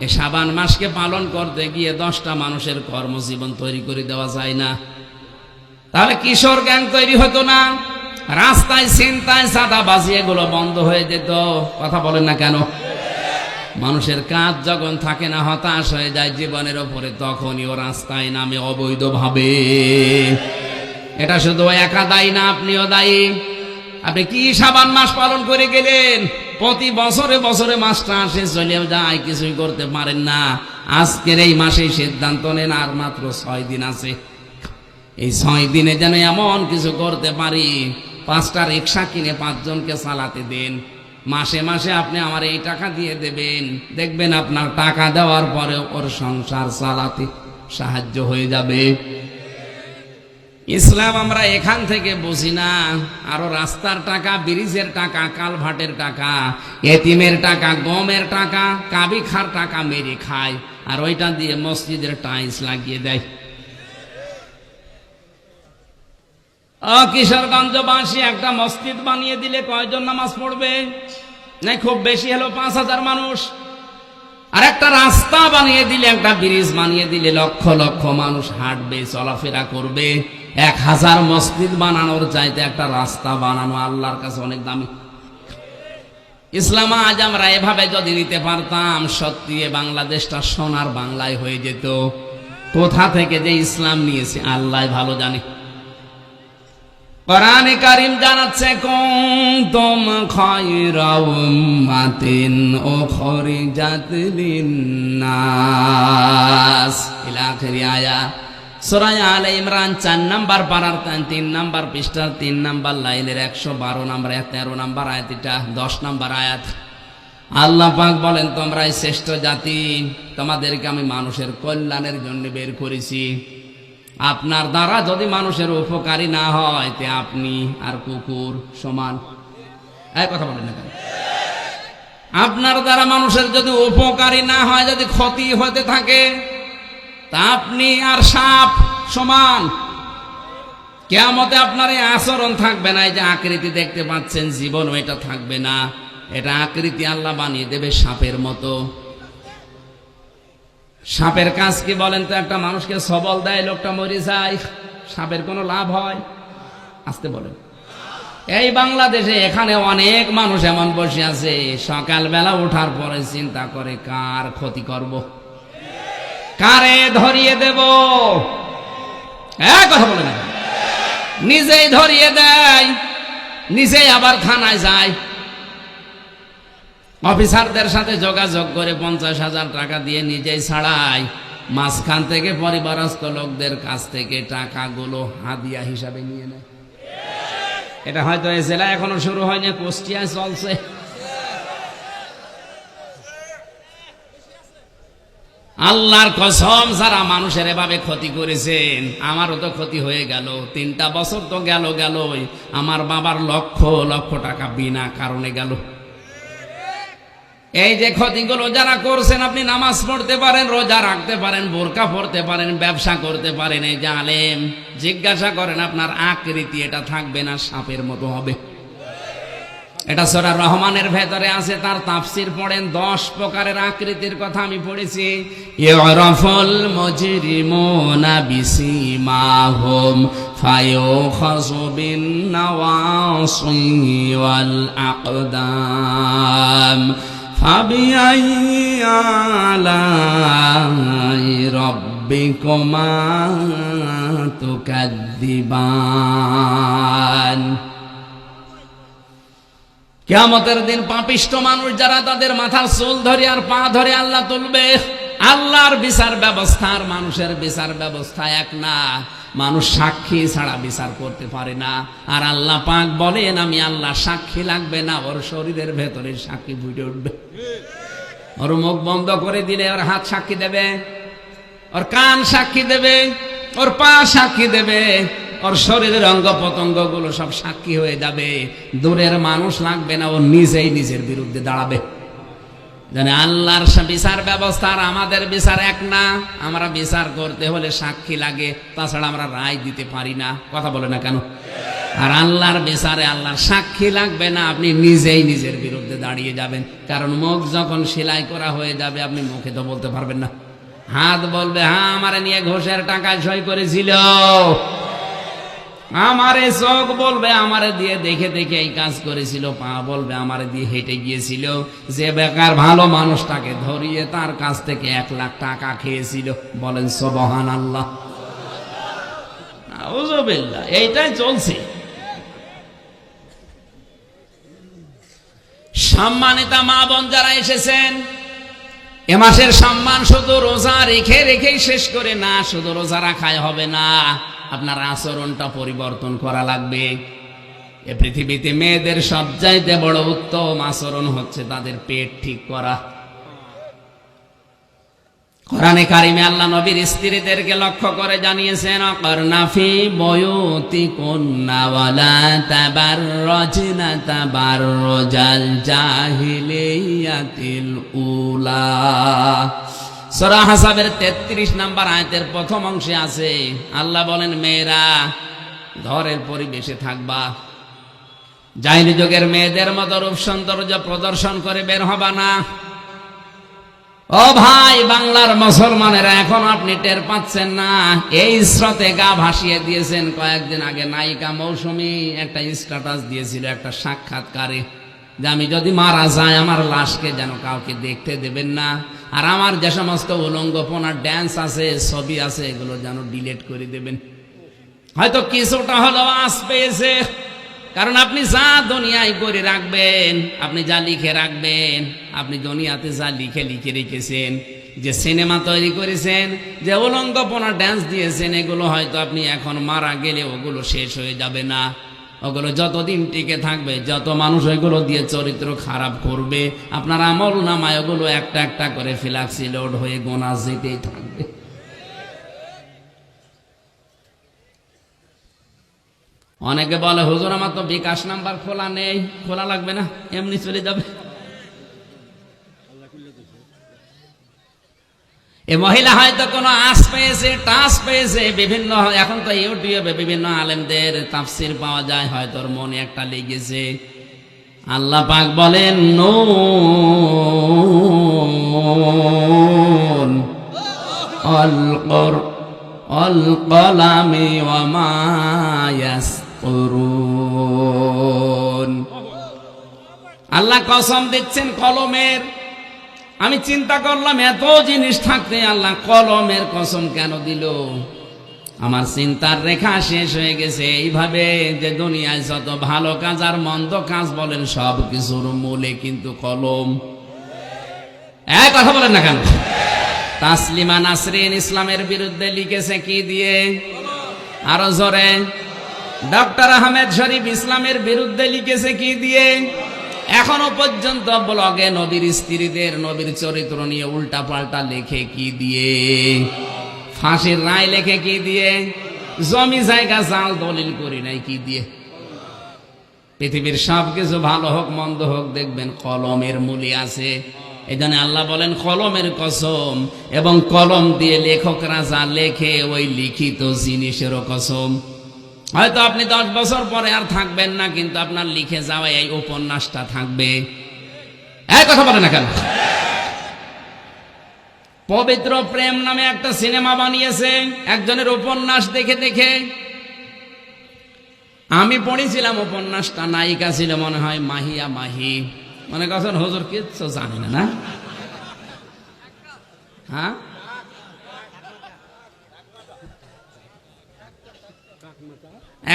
এই শাবান মাসকে পালন করতে গিয়ে 10টা মানুষের কর্মজীবন তৈরি করে দেওয়া যায় না? তাহলে কিশোর গ্যাং তৈরি হতো না? রাস্তায় ছিনতাই, চাঁদাবাজি এগুলো বন্ধ হয়ে যেত? কথা বলেন না কেন? মানুষের কাজ যখন থাকে না, হতাশ হয়ে যায় জীবনের ওপরে, তখনই ও রাস্তায় নামে অবৈধভাবে। এটা শুধু একা দায়ী না, আপনিও দায়ী। আপনি কি শাবান মাস পালন করে গেলেন? প্রতি বছরে বছরে মাসটা আসে চলেও যায়, কিছুই করতে পারেন না। আজকের এই মাসে সিদ্ধান্ত নেন আর মাত্র 6 দিন আছে, এই 6 দিনে যেন এমন কিছু করতে পারি, 5টা রিক্সা কিনে 5 জনকে চালাতে দেন। মাসে মাসে আপনি আমার এই টাকা দিয়ে দেবেন, দেখবেন আপনার টাকা দেওয়ার পরে ওর সংসার চালাতে সাহায্য হয়ে যাবে। ইসলাম আমরা এখান থেকে বুঝি না, আরো রাস্তার টাকা, ব্রিজের টাকা, কালভার্টের টাকা, এতিমের টাকা, গমের টাকা, কাবিখার টাকা মেরে খায়। আর ওইটা দিয়ে মসজিদের টাইলস লাগিয়ে দেয়। কিশোরগঞ্জবাসী একটা মসজিদ বানিয়ে দিলে কয়জন নামাজ পড়বে? না খুব বেশি হলো 5,000 মানুষ। আর একটা রাস্তা বানিয়ে দিলে, একটা ব্রিজ বানিয়ে দিলে লক্ষ লক্ষ মানুষ হাঁটবে, চলাফেরা করবে। 1000 মসজিদ বানানোর চাইতে একটা রাস্তা বানানো আল্লাহর কাছে অনেক দামি। ইসলাম আজ আমরা এভাবে যদি নিতে পারতাম, সত্যি বাংলাদেশটা সোনার বাংলায় হয়ে যেত। কোথা থেকে যে ইসলাম নিয়েছে আল্লাহ ভালো জানে। কোরআনে কারীম জানাচ্ছে, কুনতুম খায়রা উম্মাতিন উখরিজাত লিন-নাস ইলা আখিরি আয়াত। সূরা আলে ইমরান 4 নাম্বার পারার 3 নাম্বার পৃষ্ঠার 3 নাম্বার লাইনের 112 নাম্বার 13 নাম্বার আয়াত, এটা 10 নাম্বার আয়াত। আল্লাহ পাক বলেন, তোমরাই শ্রেষ্ঠ জাতি, তোমাদেরকে আমি মানুষের কল্যাণের জন্য বের করেছি। আপনার দ্বারা যদি মানুষের উপকারী না হয়, তে আপনি আর কুকুর সমান। এই কথা বলেন না কেন? আপনার দ্বারা মানুষের যদি উপকারী না হয়, যদি ক্ষতি হতে থাকে, তা আপনি আর সাপ সমান। কিয়ামতে আপনার এই আচরণ থাকবে না। এই যে আকৃতি দেখতে পাচ্ছেন, জীবন এটা থাকবে না। এটা আকৃতি আল্লাহ বানিয়ে দেবে সাপের মতো। সাপের কাজ কি বলেন তো? একটা মানুষকে সবল দেয়, লোকটা মরে যায়, সাপের কোনো লাভ হয়? আসতে বলেন। এই বাংলাদেশে এখানে অনেক মানুষ এমন বসে আছে, সকালবেলা ওঠার পরে চিন্তা করে কার ক্ষতি করব, কারে ধরিয়ে দেব। কথা বলে না, নিজেই ধরিয়ে দেয়, নিজেই আবার থানায় যায়, অফিসারদের সাথে যোগাযোগ করে 50,000 টাকা দিয়ে নিজেই ছাড়ায়। মাঝখান থেকে পরিবারস্থ লোকদের কাছ থেকে টাকাগুলো হাদিয়া হিসাবে নিয়ে নেয়। এটা হয়তো এই জেলা এখনো শুরু হয়নি, কুষ্টিয়ায় চলছে। আল্লাহর কসম, যারা মানুষের এভাবে ক্ষতি করেছেন, আমারও তো ক্ষতি হয়ে গেল। 3টা বছর তো গেলই। আমার বাবার লক্ষ লক্ষ টাকা বিনা কারণে গেল। এই যে ক্ষতিগুলো যারা করছেন, আপনি নামাজ পড়তে পারেন, রোজা রাখতে পারেন, বোরকা পড়তে পারেন, ব্যবসা করতে পারেন, এই যে আলেম, জিজ্ঞাসা করেন আপনার আকৃতি এটা থাকবে না, সাপের মতো হবে। এটা সূরা রহমানের ভেতরে আছে, তার তাফসীর পড়েন। 10 প্রকারের আকৃতির কথা আমি পড়েছি। ইউরাফুল মুজরিমুনা বিসিমাহুম ফায়ুখাযু বিন নাওয়াসি ওয়াল আকদাম ফাবিআইয়ি আলাই রাব্বিকুমা তুকাদ্দিবান। কিয়ামতের দিন পাপিষ্ঠ মানুষ যারা, তাদের মাথার চুল ধরে আর পা ধরে আল্লাহ তুলবে। আল্লাহর বিচার ব্যবস্থা আর মানুষের বিচার ব্যবস্থা এক না। মানুষ সাক্ষী ছাড়া বিচার করতে পারে না। আর আল্লাহ পাক বলেন, আমি আল্লাহ সাক্ষী লাগবে না, ওর শরীরের ভেতরে সাক্ষী ফুটে উঠবে। ওর মুখ বন্ধ করে দিলে ওর হাত সাক্ষী দেবে, ওর কান সাক্ষী দেবে, ওর পা সাক্ষী দেবে, ওর শরীরের অঙ্গ প্রত্যঙ্গ গুলো সব সাক্ষী হয়ে যাবে। দূরের মানুষ লাগবে না, ও নিজেই নিজের বিরুদ্ধে দাঁড়াবে। জানে আল্লাহর বিচার ব্যবস্থা আর আমাদের বিচার এক না। আমরা বিচার করতে হলে সাক্ষী লাগে, তাছাড়া আমরা রায় দিতে পারি না। কথা বলে না কেন? আর আল্লাহর বিচারে আল্লাহর সাক্ষী লাগবে না, আপনি নিজেই নিজের বিরুদ্ধে দাঁড়িয়ে যাবেন। কারণ মুখ যখন সেলাই করা হয়ে যাবে, আপনি মুখে তো বলতে পারবেন না। হাত বলবে, হ্যাঁ আমারে নিয়ে ঘোষের টাকায় সই করেছিল। আমারে চোখ বলবে, আমারে দিয়ে দেখে দেখে এই কাজ করেছিল। পা বলবে, আমারে দিয়ে হেঁটে গিয়েছিল। যে বেকার ভালো মানুষটাকে ধরিয়ে তার কাছ থেকে 1 লাখ টাকা খেয়েছিল। বলেন সুবহানাল্লাহ। নাউযুবিল্লাহ। এইটাই চলছে। সম্মানিতা মা বোন যারা এসেছেন, এ মাসের সম্মান শুধু রোজা রেখে রেখেই শেষ করে না। শুধু রোজা রাখায় হবে না, আপনার আচরণটা পরিবর্তন করা লাগবে। এ পৃথিবীতে মেয়েদের সবচাইতে বড় উত্তম আচরণ হচ্ছে তাদের পেট ঠিক করা। কোরআনে কারিমে আল্লাহ নবীর স্ত্রীদেরকে লক্ষ্য করে জানিয়েছেন, অকরনা ফি বুয়ুতিকুন্না ওয়ালা তাবাররাজনা তাবাররুজাল জাহিলিয়াতিল উলা। সূরা হাসাবের 33 নম্বর আয়াতের প্রথম অংশে আছে, আল্লাহ বলেন মেয়েরা ঘরের পরিবেশে থাকবা, জাহিলি যুগের মেয়েদের মতো রূপ সৌন্দর্য প্রদর্শন করে বের হবা না। ও ভাই বাংলার মুসলমানেরা, এখন আপনি টের পাচ্ছেন না, এই স্রোতে গা ভাসিয়ে দিয়েছেন। কয়েকদিন আগে নায়িকা মৌসুমী একটা স্ট্যাটাস দিয়েছিল একটা সাক্ষাৎকারে, যে আমি যদি মারা যাই আমার লাশকে যেন কাউকে দেখতে দেবেন না, আর আমার যে সমস্ত উলঙ্গপনার ড্যান্স আছে, ছবি আছে, এগুলো যেন ডিলিট করে দেবেন। হয়তো কিছুটা হলেও আশ পেয়েছে, কারণ আপনি যা দুনিয়ায় করে রাখবেন, আপনি যা লিখে রাখবেন, আপনি দুনিয়াতে যা লিখে লিখে রেখেছেন, যে সিনেমা তৈরি করেছেন, যে উলঙ্গপনা ড্যান্স দিয়েছেন, এগুলো হয়তো আপনি এখন মারা গেলে ওগুলো শেষ হয়ে যাবে না। ওগুলো যতদিন টিকে থাকবে, যত মানুষ ওইগুলো দিয়ে চরিত্র খারাপ করবে, আপনার আমল নামায় ওগুলো একটা একটা করে ফ্ল্যাক্সি লোড হয়ে গোনা যেতেই থাকবে। অনেকে বলে হুজুর আমার তো বিকাশ নাম্বার খোলা নেই। খোলা লাগবে না, এমনি চলে যাবে। এ মহিলা হয়তো কোনো আশ পেয়েছে, টাচ পেয়েছে, বিভিন্ন, এখন তো ইউটিউবে বিভিন্ন আলেমদের তাফসির পাওয়া যায়, হয়তো ওর মনে একটা লেগেছে। আল্লাহ পাক বলেন নুন আল কলামি ওয়া মা ইয়াসতুরুন। আল্লাহ কসম দিচ্ছেন কলমের। আমি চিন্তা করলাম এত জিনিস থাকতে আল্লাহ কলমের কসম কেন দিল? আমার চিন্তার রেখা শেষ হয়ে গেছে এইভাবে, যে দুনিয়ায় যত ভালো কাজ আর মন্দ কাজ বলেন সব কিছুর মূলে কিন্তু কলম। এক কথা বলেন না কেন? তাসলিমা নাসরিন ইসলামের বিরুদ্ধে লিখেছে কি দিয়ে? আরো জোরে। ডক্টর আহমেদ শরীফ ইসলামের বিরুদ্ধে লিখেছে কি দিয়ে? এখনো পর্যন্ত ব্লগে নবীর স্ত্রীদের, নবীর চরিত্র নিয়ে উল্টা পাল্টা লেখে কি দিয়ে? ফাঁসির রায় লেখে কি দিয়ে? জমি জায়গা জাল দলিল করি নাই কি দিয়ে? পৃথিবীর সব কিছু ভালো হোক মন্দ হোক দেখবেন কলমের মূলে আছে। এই জন্য আল্লাহ বলেন কলমের কসম, এবং কলম দিয়ে লেখকরা যা লেখে ওই লিখিত জিনিসেরও কসম। হয়তো আপনি 10 বছর পরে আর থাকবেন না, কিন্তু আপনার লিখে যাওয়া এই উপন্যাসটা থাকবে। এক কথা বলে না কেন? পবিত্র প্রেম নামে একটা সিনেমা বানিয়েছে একজনের উপন্যাস দেখে দেখে। আমি পড়েছিলাম উপন্যাসটা, নায়িকা ছিল মনে হয় মাহিয়া মাহি। মনে করছেন হুজুর কিচ্ছু জানি না, না? হ্যাঁ,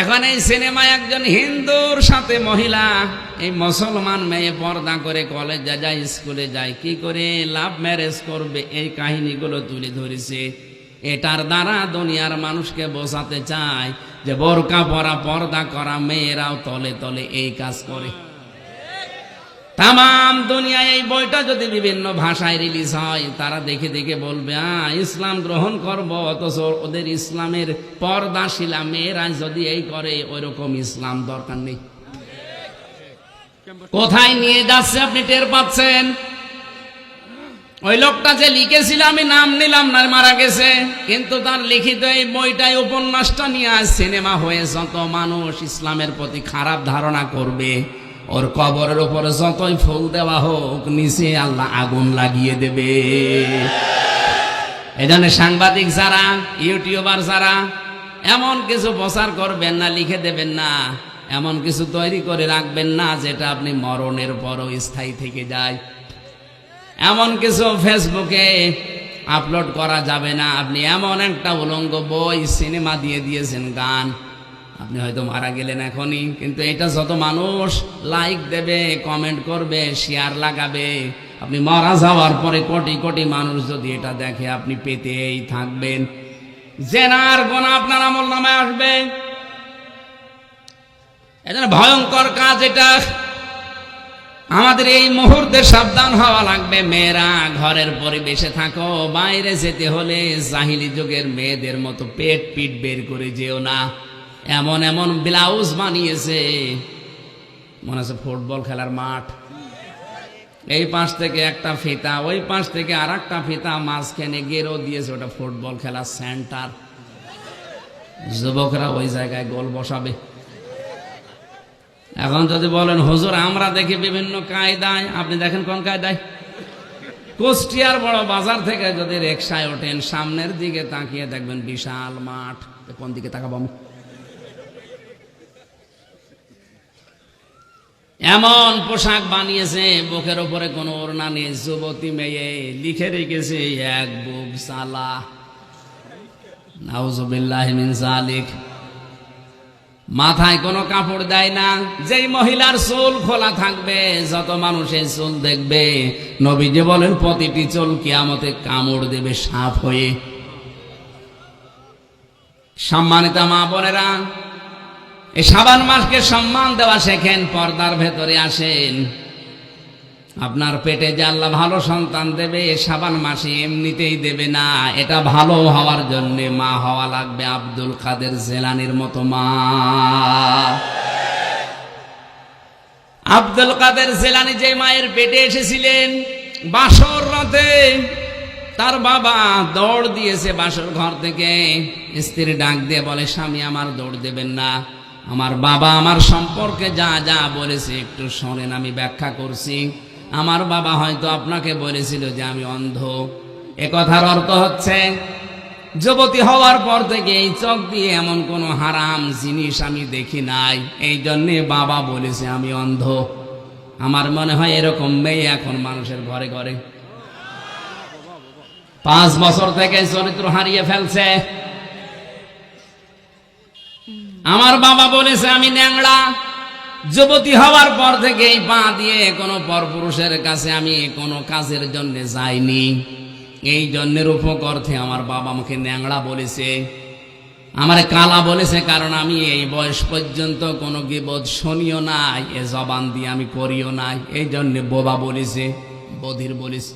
এখন এই সিনেমায় একজন হিন্দুর সাথে মহিলা, এই মুসলমান মেয়ে পর্দা করে কলেজে যায়, স্কুলে যায়, কি করে লাভ ম্যারেজ করবে এই কাহিনীগুলো তুলে ধরেছে। এটার দ্বারা দুনিয়ার মানুষকে বোঝাতে চায় যে বোরকা পরা, পর্দা করা মেয়েরাও তলে তলে এই কাজ করে। তাম দুনিয়ায় এই বইটা যদি বিভিন্ন ভাষায় রিলিজ হয়, তারা দেখে দেখে বলবে ইসলাম গ্রহণ করব, অথচ ওদের ইসলামের পর্দাশীলা মেয়েরা যদি এই করে, ওই রকম ইসলাম দরকার নেই। কোথায় নিয়ে যাচ্ছে আপনি টের পাচ্ছেন? ওই লোকটা যে লিখেছিল, আমি নাম নিলাম না, মারা গেছে, কিন্তু তার লিখিত এই বইটাই, উপন্যাসটা নিয়ে আজ সিনেমা হয়ে যত মানুষ ইসলামের প্রতি খারাপ ধারণা করবে, ওর কবরের উপরে যতই ফুল দেওয়া হোক, নিচে আল্লাহ আগুন লাগিয়ে দেবে। এই জন্য সাংবাদিক যারা, ইউটিউবার যারা, এমন কিছু প্রচার করবেন না, লিখে দেবেন না, এমন কিছু তৈরি করে রাখবেন না যেটা আপনি মরণের পরও স্থায়ী থেকে যায়। এমন কিছু ফেসবুকে আপলোড করা যাবে না। আপনি এমন একটা উলঙ্গ বই, সিনেমা দিয়ে দিয়েছেন, গান, আপনি হয়তো মারা গেলেন এখনই, কিন্তু এটা যত মানুষ লাইক দেবে, কমেন্ট করবে, শেয়ার লাগাবে, আপনি মারা যাওয়ার পরে কোটি কোটি মানুষ যদি এটা দেখে, আপনি পেতেই থাকবেন। জেনার গোনা আপনার আমলনামায় আসবে। এটা ভয়ঙ্কর কাজ। এটা আমাদের এই মুহূর্তে সাবধান হওয়া লাগবে। মেয়েরা ঘরের পরিবেশে থাকো, বাইরে যেতে হলে জাহিলি যুগের মেয়েদের মতো পেট পিট বের করে যেও না। এমন এমন ব্লাউজ বানিয়েছে, মনে আছে ফুটবল খেলার মাঠ, এই পাশ থেকে একটা ফিতা, ওই পাশ থেকে আর একটা ফিতা, মাঝখানে গেরো দিয়েছে, ওটা ফুটবল খেলার সেন্টার। যুবকরা ওই জায়গায় গোল বসাবে। এখন যদি বলেন হুজুর আমরা দেখি বিভিন্ন কায়দায়, আপনি দেখেন কোন কায়দায়? কুষ্টিয়ার বড় বাজার থেকে যদি রিকশায় ওঠেন, সামনের দিকে তাকিয়ে দেখবেন বিশাল মাঠ। কোন দিকে তাকাবো আমি? এমন পোশাক বানিয়েছে, বুকের উপরে কোনো ওড়না নেই, যুবতী মেয়ে, লিখে রেখেছে এক বুক সালা। নাউজুবিল্লাহি মিন যালিক। মাথায় কোনো কাপড় দেয় না। যেই মহিলার চুল খোলা থাকবে, যত মানুষের চুল দেখবে, নবীজি বলেন প্রতিটি চুল কিয়ামতে কামড় দেবে সাপ হয়ে। সম্মানিত মা বোনেরা, এই শাবান মাসকে সম্মান দেওয়া শেখেন, পর্দার ভেতরে আসেন। আপনার পেটে যে আল্লাহ ভালো সন্তান দেবে, শাবান মাসে এমনিতেই দেবে না, এটা ভালো হওয়ার জন্য মা হওয়া লাগবে আব্দুল কাদের জেলানির মতো মা। আব্দুল কাদের জেলানি যে মায়ের পেটে এসেছিলেন, বাসর রাতে তার বাবা দৌড় দিয়েছে বাসর ঘর থেকে। স্ত্রী ডাক দিয়ে বলে, স্বামী আমার দৌড় দেবেন না, আমার বাবা আমার সম্পর্কে যা যা বলেছে একটু শোনেন, আমি ব্যাখ্যা করছি। আমার বাবা হয়তো আপনাকে বলেছিল যে আমি অন্ধ। এ কথার অর্থ হচ্ছে, যুবতী হওয়ার পর থেকে এই চোখ দিয়ে এমন কোন হারাম জিনিস আমি দেখি নাই, এই জন্যে বাবা বলেছে আমি অন্ধ। আমার মনে হয় এরকম মেয়ে এখন মানুষের ঘরে ঘরে। 5 বছর থেকে চরিত্র হারিয়ে ফেলছে। আমার বাবা বলেছে আমি ন্যাংড়া। যুবতী হওয়ার পর থেকে এই পা দিয়ে কোনো পরপুরুষের কাছে আমি কোনো কাজের জন্য যাইনি, এই জন্যের উপকর্থে আমার বাবা আমাকে ন্যাংড়া বলেছে, আমার কালা বলেছে, কারণ আমি এই বয়স পর্যন্ত কোনো গীবত শুনিও নাই, এ জবান দিয়ে আমি করিও নাই, এই জন্য বোবা বলেছে, বধির বলেছে।